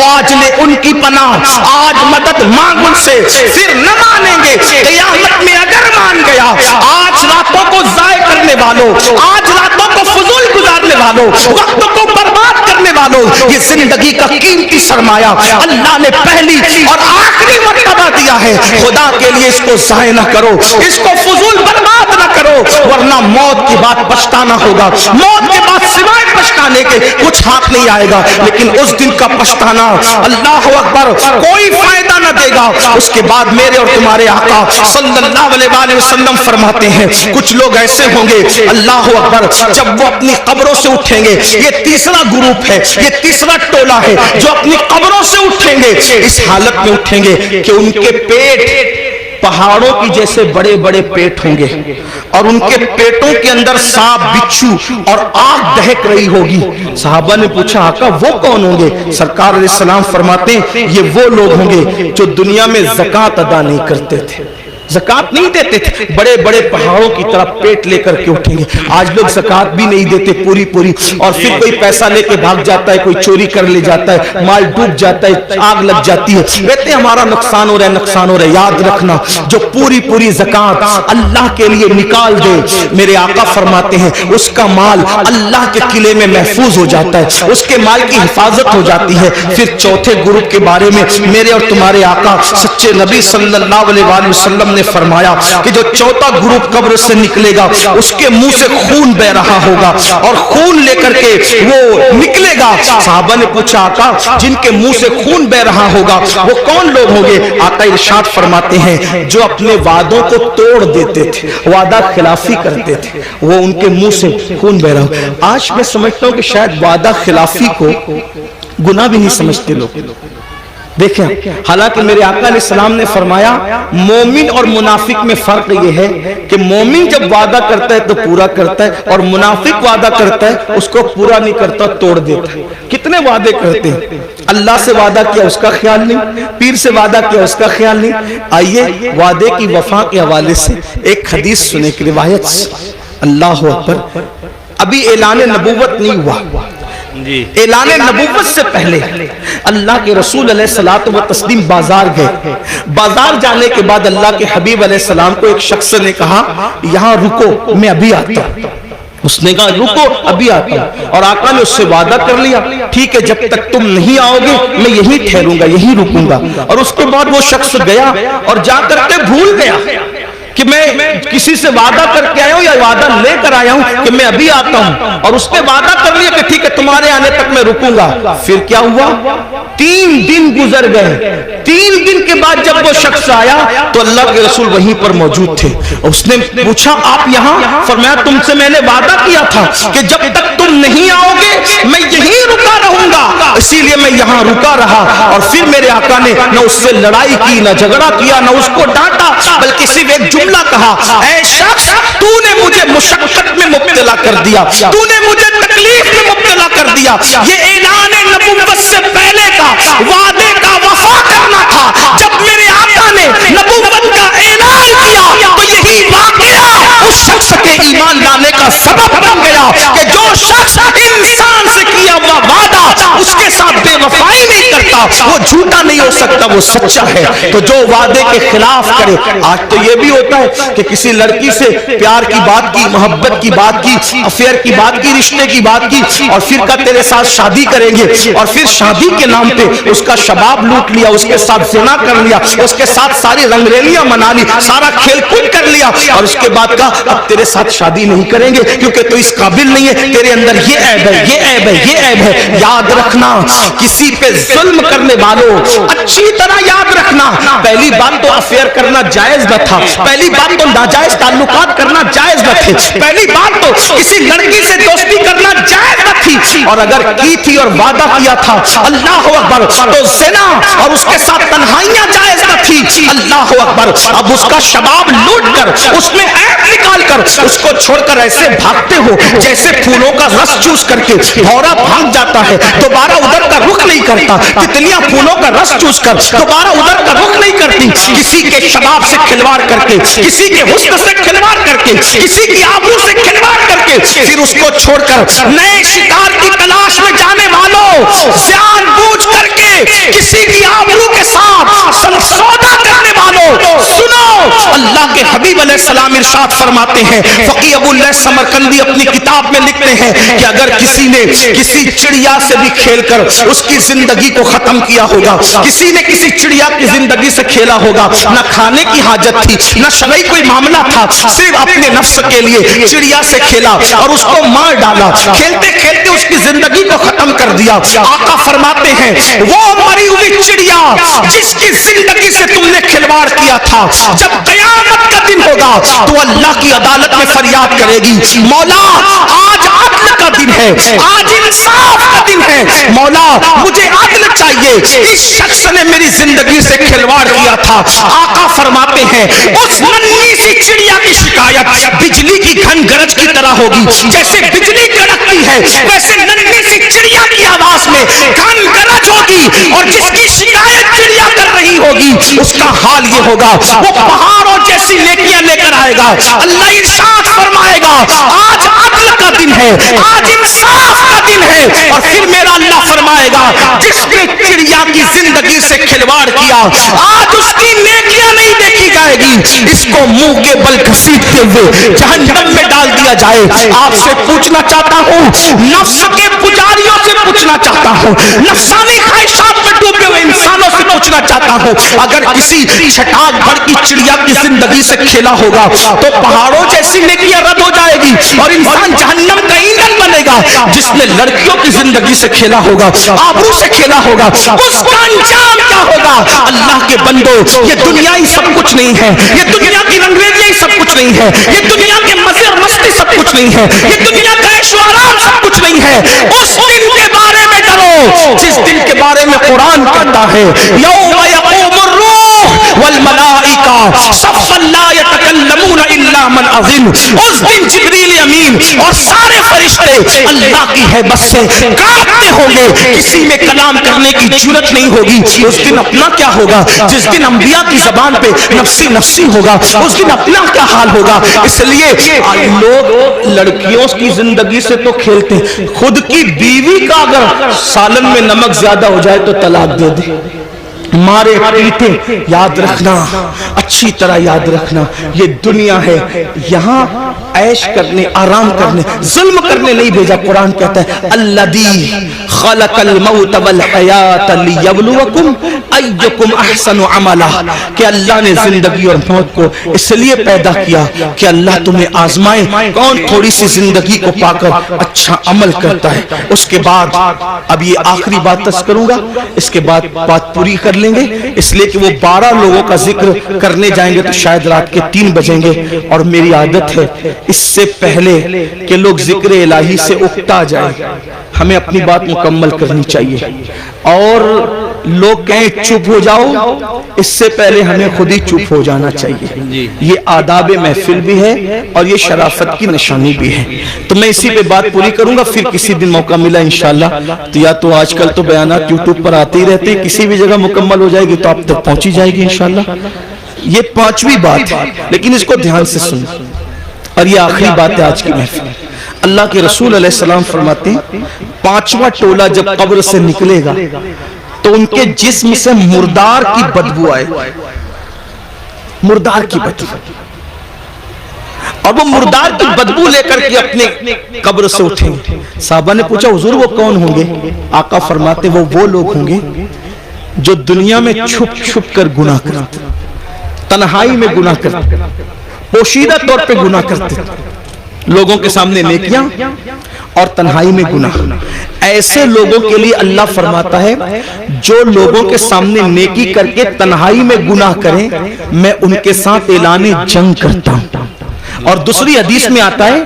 آج لے ان کی پناہ، آج مدد مانگ ان سے، پھر نہ مانیں گے قیامت میں اگر مان گیا۔ آج راتوں کو ضائع کرنے والوں، آج راتوں کو فضول گزارنے والوں، وقت کو برباد کرنے والوں، یہ زندگی کا قیمتی سرمایہ اللہ نے پہلی اور آخری مرتبہ دیا ہے، خدا کے لیے اس کو ضائع نہ کرو، اس کو فضول برباد نہ کرو، ورنہ موت کے بعد پچھتانا ہوگا، موت کے بعد سوائے پچھتانے کے کچھ ہاتھ نہیں آئے گا، لیکن اس دن کا پچھتانا اللہ اکبر کوئی فائدہ نہ دے گا۔ اس کے بعد میرے اور تمہارے آقا صلی اللہ علیہ وسلم فرماتے ہیں کچھ لوگ ایسے ہوں گے اللہ اکبر جب وہ اپنی قبروں سے اٹھیں گے، یہ تیسرا گروپ ہے، یہ تیسرا ٹولہ ہے جو اپنی قبروں سے اٹھیں گے، اس حالت میں اٹھیں گے کہ ان کے پیٹ پہاڑوں کی جیسے بڑے بڑے پیٹ ہوں گے، اور ان کے پیٹوں کے اندر سانپ، بچھو اور آگ دہک رہی ہوگی۔ صحابہ نے پوچھا آقا وہ کون ہوں گے؟ سرکار علیہ السلام فرماتے ہیں یہ وہ لوگ ہوں گے جو دنیا میں زکوٰۃ ادا نہیں کرتے تھے، زکوٰۃ نہیں دیتے تھے، بڑے بڑے پہاڑوں کی طرح پیٹ لے کر کے اٹھیں گے۔ آج لوگ زکوٰۃ بھی نہیں دیتے پوری، اور پھر کوئی پیسہ لے کے بھاگ جاتا ہے، کوئی چوری کر لے جاتا ہے، مال ڈوب جاتا ہے، آگ لگ جاتی ہے، کہتے ہیں ہمارا نقصان ہو رہا ہے، نقصان ہو رہا ہے۔ یاد رکھنا جو پوری زکوٰۃ اللہ کے لیے نکال دے، میرے آقا فرماتے ہیں اس کا مال اللہ کے قلعے میں محفوظ ہو جاتا ہے، اس کے مال کی حفاظت ہو جاتی ہے۔ پھر چوتھے گروپ کے بارے میں میرے اور تمہارے آقا سچے نبی صلی اللہ علیہ وسلم نے فرمایا کہ جو چوتھا گروپ قبر سے نکلے گا اس کے منہ سے خون بہ رہا ہوگا، اور خون لے کر کے وہ نکلے گا۔ صحابہ نے پوچھا آقا جن کے منہ سے خون بہ رہا ہوگا وہ کون لوگ ہوں گے؟ آقا ارشاد فرماتے ہیں جو اپنے وعدوں کو توڑ دیتے تھے، وعدہ خلافی کرتے تھے، وہ ان کے منہ سے خون بہ رہا ہوگا۔ آج میں سمجھتا ہوں کہ شاید وعدہ خلافی کو گناہ بھی نہیں سمجھتے لوگ۔ دیکھیں حالانکہ میرے آقا علیہ السلام نے فرمایا مومن اور منافق میں فرق یہ ہے کہ مومن جب وعدہ کرتا ہے تو پورا کرتا ہے، اور منافق وعدہ کرتا ہے اس کو پورا نہیں کرتا، توڑ دیتا ہے۔ کتنے وعدے کرتے ہیں، اللہ سے وعدہ کیا اس کا خیال نہیں، پیر سے وعدہ کیا اس کا خیال نہیں۔ آئیے وعدے کی وفا کے حوالے سے ایک حدیث سنے کی روایت سے۔ اللہ اکبر، ابھی اعلان نبوت نہیں ہوا، اعلان نبوت سے پہلے اللہ کے رسول علیہ الصلوۃ والتسلیم بازار گئے۔ بازار جانے کے بعد اللہ کے حبیب علیہ السلام کو ایک شخص نے کہا یہاں رکو میں ابھی آتا ہوں۔ اس نے کہا رکو ابھی آتا ہوں، اور آقا نے اس سے وعدہ کر لیا ٹھیک ہے جب تک تم نہیں آؤ گے میں یہی ٹھہروں گا، یہی رکوں گا۔ اور اس کے بعد وہ شخص گیا اور جا کر کے بھول گیا کہ میں کسی سے وعدہ کر کے آیا ہوں یا وعدہ لے کر آیا ہوں کہ میں ابھی آتا ہوں، اور اس نے وعدہ کر لیا کہ ٹھیک ہے تمہارے آنے تک میں رکوں گا. پھر کیا ہوا؟ 3 دن گزر گئے. 3 دن کے بعد جب وہ شخص آیا تو اللہ کے رسول وہیں پر موجود تھے. اس نے پوچھا آپ یہاں؟ فرمایا تم سے میں نے وعدہ کیا تھا کہ جب تک تم نہیں آؤ گے میں یہیں رکا رہوں گا، اسی لیے میں یہاں رکا رہا. اور پھر میرے آقا نے نہ اس سے لڑائی کی، نہ جھگڑا کیا، نہ اس کو ڈانٹا، بلکہ صرف ایک جملہ کہا، اے شخص تو نے مجھے مشقت میں مبتلا کر دیا، تو نے مجھے تکلیف میں مبتلا کر دیا. یہ اعلان نبوت سے پہلے کا وعدے کا وفا کرنا تھا. جب میرے آقا نے نبوت کا اعلان کیا تو یہی واقعہ اس شخص کے ایمان لانے کا سبب بن گیا کہ جو شخص انسان سے کیا ہوا وعدہ اس کے ساتھ بے وفائی نہیں کرتا وہ جھوٹا نہیں ہو سکتا، وہ سچا ہے. تو جو وعدے کے خلاف کرے، آج تو یہ بھی ہوتا ہے کہ کسی لڑکی سے پیار کی بات کی، محبت کی بات کی، افیئر کی بات کی، رشتے کی بات کی، اور پھر کہا تیرے ساتھ شادی کریں گے، اور پھر شادی کے نام پہ اس کا شباب لوٹ لیا، اس کے ساتھ زنا کر لیا، اس کے ساتھ ساری رنگریلیاں منا لی، سارا کھیل کود کر لیا، اور اس کے بعد کہا اب تیرے ساتھ شادی نہیں کریں گے کیونکہ تو اس قابل نہیں ہے، تیرے اندر یہ عیب ہے، یہ عیب ہے، یہ عیب ہے. یاد رکھنا کسی پہ ظلم کرنے والوں اچھی طرح یاد رکھنا، پہلی بات تو افیئر کرنا جائز نہ تھا، پہلی بات تو ناجائز تعلقات کرنا جائز نہ تھے، پہلی بات تو کسی لڑکی سے دوستی کرنا جائز نہ تھی، اور اگر کی تھی اور وعدہ کیا تھا اللہ اکبر تو زنا اور اس کے ساتھ تنہائیاں جائز نہ تھی. اللہ اکبر. اب اس کا شباب لوٹ کر اس میں عیب نکال کر اس کو چھوڑ کر ایسے بھاگتے ہو جیسے پھولوں کا رس چوس کر کے بھورا بھاگ جاتا ہے، دوبارہ ادھر کا رخ نہیں کرتا. تتلیاں پھولوں کا رس چوس کر دوبارہ ادھر کا رخ نہیں کرتی. کسی کے شباب سے کھلواڑ کر کے، کسی کے حسن سے کھلواڑ کر کے، کسی کی آبرو سے کھلواڑ کر کے پھر اس کو چھوڑ کر نئے شکار کی تلاش میں جانے والوں، جان بوجھ کر کے کسی کی آبرو کے ساتھ سودا کرنے والوں، سنو اللہ کے حبیب علیہ السلام ارشاد فرماتے ہیں، فقیہ ابو اللہ سمرقندی اپنی کتاب میں لکھتے ہیں کہ اگر کسی نے کسی چڑیا سے بھی کھیل کر اس کی زندگی کو ختم کیا ہوگا، کسی نے کسی چڑیا کی زندگی سے کھیلا ہوگا، نہ کھانے کی حاجت تھی، نہ شرعی کوئی معاملہ تھا، صرف اپنے نفس کے لیے چڑیا سے کھیلا اور اس کو مار ڈالا، کھیلتے کھیلتے اس کی زندگی کو ختم کر دیا. آقا فرماتے ہیں وہ مری ہوئی چڑیا جس کی زندگی سے تم نے کھلواڑ کیا تھا، جب قیامت کا دن ہوگا تو اللہ کی عدالت میں فریاد کرے گی، مولا آج عدل کا دن ہے، آج انصاف کا دن ہے، مولا مجھے عدل چاہیے، اس شخص نے میری زندگی سے کھلواڑ کیا تھا. آقا فرماتے ہیں اس ننھی سی چڑیا کی شکایت بجلی کی گھن گرج کی طرح ہوگی، جیسے بجلی کڑکتی ہے ویسے ننھی سی چڑیا کی آواز میں گھن گرج ہوگی، اور جس کی شکایت چڑیا کر رہی ہوگی اس کا حال یہ ہوگا وہ پہاڑوں جیسی نیکیاں لے کر آئے گا. اللہ ارشاد فرمائے گا آج عدل کا دن ہے، آج انصاف کا دن ہے. اور پھر میرا اللہ فرمائے گا جس نے چڑیا کی زندگی سے کھلواڑ کیا آج اس کی نیکیاں نہیں دیکھی جائے گی، اس کو منہ کے بل گھسیٹتے ہوئے جہنم میں ڈال دیا جائے. آپ سے پوچھنا چاہتا ہوں، نفس کے پجاریوں سے پوچھنا چاہتا ہوں، نفسانی خواہشات میں ڈوبے ہوئے انسانوں سے پوچھنا چاہتا ہوں، اگر کسی چھٹاک بھر کی چڑیا کی زندگی سے کھیلا ہوگا تو پہاڑوں جیسی نیکیاں رد ہو جائے گی اور انسان جہنم کا ایندھن بنے گا. جس نے لڑکیوں کی زندگی سے کھیلا ہوگا، آبرو سے کھیلا ہوگا، اس کا انجام کیا ہوگا؟ اللہ کے بندو یہ دنیا ہی سب کچھ نہیں ہے، یہ دنیا کی رنگریلیاں ہی سب کچھ نہیں ہے، یہ دنیا کے مزے اور مستی سب کچھ نہیں ہے، یہ دنیا کا عیش و آرام سب کچھ نہیں ہے. اس دن کے بارے میں ڈرو جس دن کے بارے میں قرآن کہتا ہے یوم یقوم الروح والملائکہ صفا لا یتکلمون الا من اذن. اس دن جبریل امین اور سارے فرشتے اللہ کی ہیبت سے کانپتے ہوں گے، کسی میں کلام کرنے کی جرات نہیں ہوگی. اس دن اپنا کیا ہوگا؟ جس دن انبیاء کی زبان پہ نفسی نفسی ہوگا اس دن اپنا کیا حال ہوگا؟ اس لیے لوگ لڑکیوں کی زندگی سے تو کھیلتے ہیں، خود کی بیوی کا اگر سالن میں نمک زیادہ ہو جائے تو طلاق دے دے، مارے پیٹے. یاد رکھنا، اچھی طرح یاد رکھنا، یہ دنیا ہے، یہاں عیش کرنے، آرام کرنے، ظلم کرنے نہیں بھیجا. قرآن کہتا ہے الذی خلق الموت والحیات لیبلوکم ایکم احسن عملا، کہ اللہ نے زندگی اور موت کو اس لیے پیدا کیا کہ اللہ تمہیں آزمائے کون تھوڑی سی زندگی کو پا کر اچھا عمل کرتا ہے۔ اس کے بعد اب یہ آخری بات کروں گا، اس کے بعد بات پوری کر لیں گے، اس لیے کہ وہ 12 لوگوں کا ذکر کرنے جائیں گے تو شاید رات کے 3 بجیں گے، اور میری عادت ہے اس سے پہلے کہ لوگ ذکر الہی سے اکتا جائیں ہمیں اپنی بات مکمل کرنی چاہیے، اور لوگ کہیں چپ ہو جاؤ اس سے پہلے ہمیں خود ہی چپ ہو جانا چاہیے۔ یہ آداب محفل بھی ہے اور یہ شرافت کی نشانی بھی ہے۔ تو میں اسی پہ بات پوری کروں گا، پھر کسی دن موقع ملا انشاءاللہ تو یا تو آج کل تو بیانات یوٹیوب پر آتے ہی رہتے ہیں، کسی بھی جگہ مکمل ہو جائے گی تو آپ تک پہنچی جائے گی انشاءاللہ۔ یہ 5ویں بات ہے، لیکن اس کو دھیان سے سنیں، اور یہ آخری بات ہے آج کی محفل۔ اللہ کے رسول علیہ السلام فرماتے ہیں 5واں ٹولہ جب قبر سے نکلے گا تو ان کے جسم سے مردار کی بدبو آئے، مردار کی بدبو، اور وہ مردار کی بدبو لے کر کے اپنے قبر سے اٹھیں گے۔ صحابہ نے پوچھا حضور وہ کون ہوں گے؟ آقا فرماتے وہ لوگ ہوں گے جو دنیا میں چھپ چھپ کر گناہ کرتے، تنہائی میں گناہ کرتے، پوشیدہ طور پہ گناہ کرتے، لوگوں کے سامنے نیکیاں اور تنہائی میں گناہ۔ ایسے لوگوں کے لیے اللہ فرماتا ہے جو لوگوں کے سامنے نیکی کر کے تنہائی میں گناہ کریں میں ان کے ساتھ اعلان جنگ کرتا ہوں۔ اور دوسری حدیث میں آتا ہے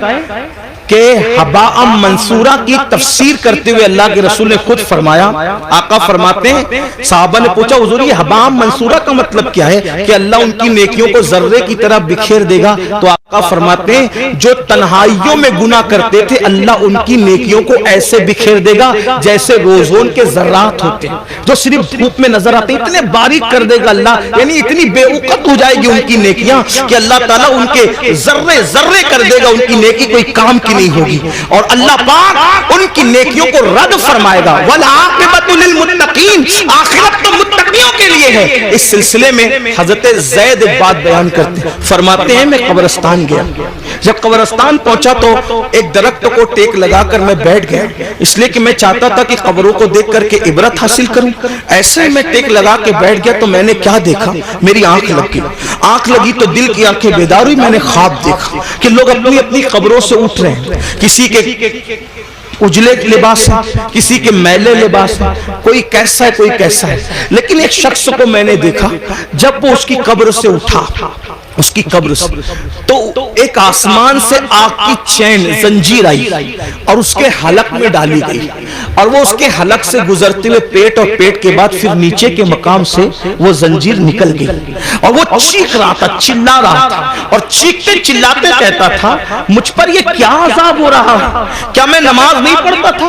کہ حباء منصورہ کی تفسیر کرتے ہوئے اللہ کے رسول نے خود فرمایا، آقا فرماتے ہیں صحابہ نے پوچھا حضور یہ حباء منصورہ کا مطلب کیا ہے کہ اللہ ان کی نیکیوں کو ذرے کی طرح بکھیر دے گا؟ تو آقا فرماتے ہیں جو تنہائیوں میں گناہ کرتے تھے اللہ ان کی نیکیوں کو ایسے بکھیر دے گا جیسے روزون کے ذرات ہوتے ہیں جو صرف دھوپ میں نظر آتے ہیں، اتنے باریک کر دے گا اللہ، یعنی اتنی بے وقت ہو جائے گی ان کی نیکیاں کہ اللہ تعالیٰ ان کے ذرے ذرے کر دے گا، ان کی نیکی کوئی کام کی نہیں ہوگی، اور اللہ پاک ان کی نیکیوں کو رد فرمائے گا۔ والعاقبۃ للمتقین، آخرت تو متقیوں کے لیے ہے۔ اس سلسلے میں حضرت زید ایک بات بیان کرتے ہیں، فرماتے ہیں میں قبرستان گیا، جب قبرستان پہنچا تو ایک درخت کو ٹیک لگا کر میں بیٹھ گیا، اس لیے کہ میں چاہتا تھا کہ قبروں کو دیکھ کر کے عبرت حاصل کروں۔ ایسے میں ٹیک لگا کے بیٹھ گیا تو میں نے کیا دیکھا، میری آنکھ لگی، آنکھ لگی تو دل کی آنکھیں بیدار ہوئی، میں نے خواب دیکھا کہ لوگ اپنی اپنی قبروں سے اٹھ رہے ہیں، کسی کے اجلے لباس ہے، کسی کے میلے لباس ہے، کوئی کیسا ہے کوئی کیسا ہے، لیکن ایک شخص کو میں نے دیکھا جب وہ اس کی قبر سے اٹھا، اس کی قبر سے تو ایک آسمان سے آگ کی چین زنجیر آئی اور اس کے حلق میں ڈالی گئی، اور وہ اس کے حلق سے گزرتے ہوئے پیٹ اور پیٹ کے بعد پھر نیچے کے مقام سے وہ زنجیر نکل گئی، اور وہ چیخ رہا تھا، چلا رہا تھا، اور چیختے چلاتے کہتا تھا مجھ پر یہ کیا عذاب ہو رہا ہے؟ کیا میں نماز نہیں پڑھتا تھا؟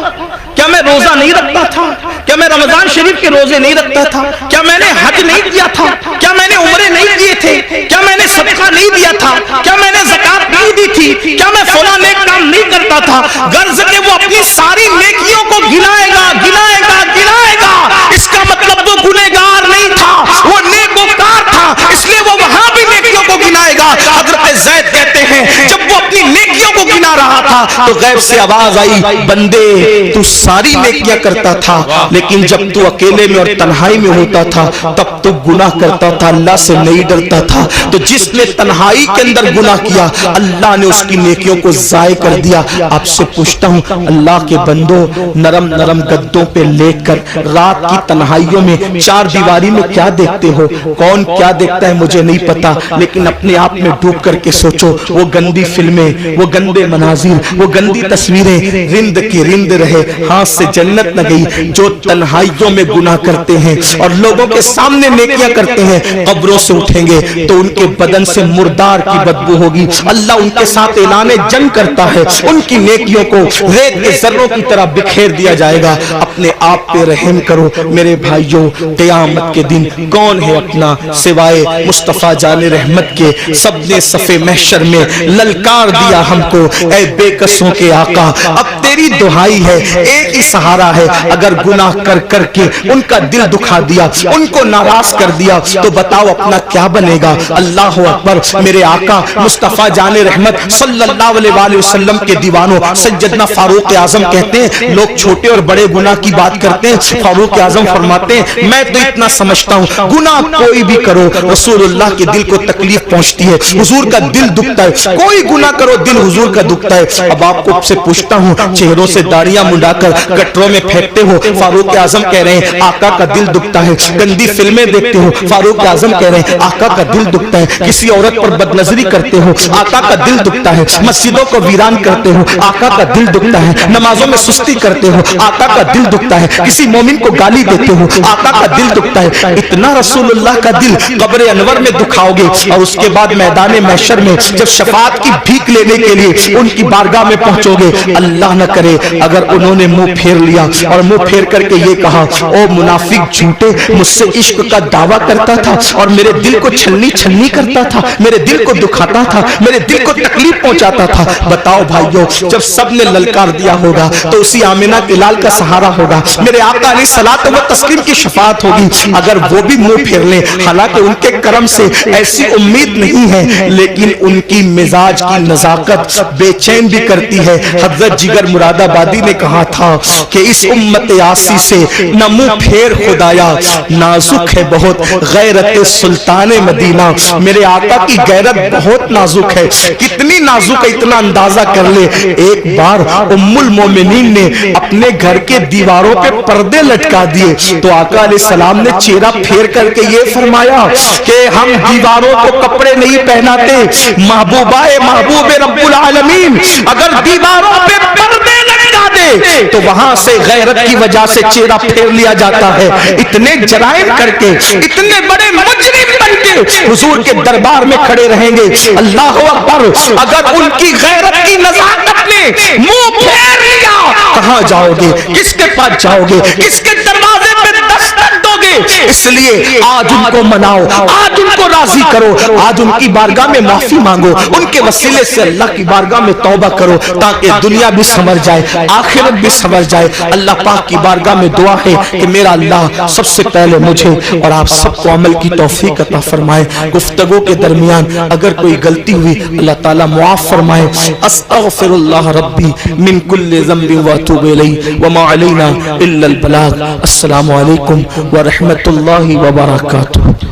کیا میں روزہ نہیں رکھتا تھا؟ کیا میں رمضان شریف کے روزے نہیں رکھتا تھا؟ کیا میں نے حج نہیں کیا تھا؟ کیا میں نے عمرے نہیں کیے تھے؟ کیا میں نے صدقہ نہیں دیا تھا؟ کیا میں نے زکات نہیں دی تھی؟ کیا میں فلاں نیک کام نہیں کرتا تھا؟ غرض کہ وہ اپنی ساری نیکیوں کو گنائے گا گنائے گا گنائے گا، اس کا مطلب وہ گنہگار نہیں تھا، وہ نیکوکار تھا، اس لیے وہ وہاں بھی نیکیوں کو گنائے گا۔ حضرت زید کہتے ہیں جب وہ اپنی نیکیوں کو گنا رہا تھا تو غیب سے آواز آئی بندے تو ساری نیکیاں کرتا تھا لیکن جب تو اکیلے میں اور تنہائی میں ہوتا تھا تب تو گناہ کرتا تھا، اللہ سے نہیں ڈرتا تھا، تو جس نے تنہائی کے اندر گناہ کیا اللہ نے اس کی نیکیوں کو ضائع کر دیا۔ آپ سے پوچھتا ہوں اللہ کے بندو، نرم نرم گدوں پہ لیٹ کر رات کی تنہائیوں میں چار دیواری میں کیا دیکھتے ہو؟ کون کیا دیکھتا ہے مجھے نہیں پتا، لیکن اپنے آپ میں ڈوب کر کے سوچو، وہ گندی فلمیں، وہ گندے مناظر، وہ گندی تصویریں رند کی رند رہے، ہاتھ سے جنت نہ گئی۔ جو تنہائیوں میں گناہ کرتے ہیں اور لوگوں کے سامنے نیکیاں کرتے ہیں قبروں سے اٹھیں گے تو ان کے بدن سے مردار کی بدبو ہوگی، اللہ ان کے ساتھ اعلان جنگ کرتا ہے، ان کی نیکیوں کو ریت کے ذروں کی طرح بکھیر دیا جائے گا۔ اپنے آپ پہ رحم کرو میرے بھائیوں، قیامت کے دن کون ہے اپنا سوائے مصطفیٰ جان رحمت کے؟ سب نے صف محشر میں للکار دیا ہم کو، اے بے کسوں کے آقا اب تیری دہائی ہے، ایک ہی سہارا ہے، اگر گناہ کر کر کے ان کا دل دکھا دیا، ان کو ناراض کر دیا تو بتاؤ اپنا کیا بنے گا۔ اللہ اکبر۔ میرے آقا مصطفیٰ جان رحمت صلی اللہ علیہ وآلہ وسلم کے دیوانوں سیدنا فاروق اعظم کہتے ہیں لوگ چھوٹے اور بڑے گناہ کی بات کرتے ہیں، فاروق اعظم فرماتے ہیں میں تو اتنا سمجھتا ہوں گناہ کوئی بھی کرو رسول اللہ کے دل کو تکلیف پہنچتی ہے، حضور کا دل دکھتا ہے، کوئی گناہ کرو دل حضور کا دکھتا ہے۔ اب آپ کو سے پوچھتا ہوں چہروں سے داڑیاں منڈا کر گٹروں میں پھینکتے ہو، فاروق اعظم کہہ رہے ہیں آقا کا دل دکھتا ہے، گندی فلمیں دیکھتے ہو، فاروق اعظم کہہ رہے ہیں آقا کا دل دکھتا ہے، کسی عورت پر بدنظری کرتے ہو آقا کا دل دکھتا ہے، مسجدوں کو ویران کرتے ہو آقا کا دل دکھتا ہے، نمازوں میں سستی کرتے ہو آقا کا دل دکھتا ہے، کسی مومن کو گالی دیتے ہو آقا کا دل دکھتا ہے۔ اتنا رسول اللہ کا دل قبر انور میں دکھاؤ گے اور اس کے بعد میدان محشر میں جب شفاعت کی بھیک لینے کے لیے ان کی بارگاہ میں پہنچو گے، اللہ نہ کرے اگر انہوں نے منہ پھیر لیا اور منہ پھیر کر کے یہ کہا او منافق جھوٹے مجھ سے عشق کا دعویٰ کرتا تھا اور میرے دل کو چھلنی چھلنی کرتا تھا، میرے دل کو دکھاتا تھا، میرے دل کو تکلیف پہنچاتا تھا۔ بتاؤ بھائیو جب سب نے للکار دیا ہوگا تو اسی آمنہ کے لال کا سہارا ہوگا، میرے آقا علیہ الصلوۃ والتسلیم کی شفاعت ہوگی۔ اگر وہ بھی منہ پھیر لیں، حالانکہ ان کے کرم سے ایسی امید نہیں ہے لیکن ان کی مزاج کی نزاکت بے چین بھی کرتی ہے۔ حضرت جگر مراد آبادی نے کہا تھا کہ اس امت آسی سے نہ منہ پھیر خدایا، نازک ہے بہت غیرت سلطان مدینہ۔ میرے آقا کی غیرت بہت نازک ہے، کتنی نازک ہے اتنا اندازہ کر لے۔ ایک بار ام المومنین نے اپنے گھر کے دیواروں پہ پردے لٹکا دیے تو آقا علیہ السلام نے چہرہ پھیر کر کے یہ فرمایا کہ ہم دیواروں کو کپڑے نہیں پہناتے، محبوبہ محبوب رب العالمین اگر دیواروں پہ پردے لٹکا دے تو وہاں سے غیرت کی وجہ سے چہرہ پھیر لیا جاتا ہے۔ اتنے جرائم کر کے اتنے بڑے مجرم بن کے حضور کے دربار میں کھڑے رہیں گے، اللہ اکبر۔ اگر ان کی غیرت کی نزاکت نے منہ پھیر لیا کہاں جاؤ گے، کس کے پاس جاؤ گے، کس کے دروازے پہ دستک دو گے؟ اس لیے آج ان کو مناؤ، آج ان کو راضی کرو، آج ان کی بارگاہ میں معافی مانگو، ان کے وسیلے سے اللہ کی بارگاہ میں توبہ کرو تاکہ دنیا بھی سنور جائے آخرت بھی سنور جائے۔ اللہ پاک کی بارگاہ میں دعا ہے کہ میرا اللہ سب سے پہلے مجھے اور آپ سب کو عمل کی توفیق عطا فرمائے۔ گفتگو کے درمیان اگر کوئی غلطی ہوئی اللہ تعالیٰ معاف فرمائے۔ استغفر اللہ ربی من کل ذنب واتوب الیہ وما علینا الا البلاغ۔ السلام علیکم ورحمۃ اللہ وبرکاتہ۔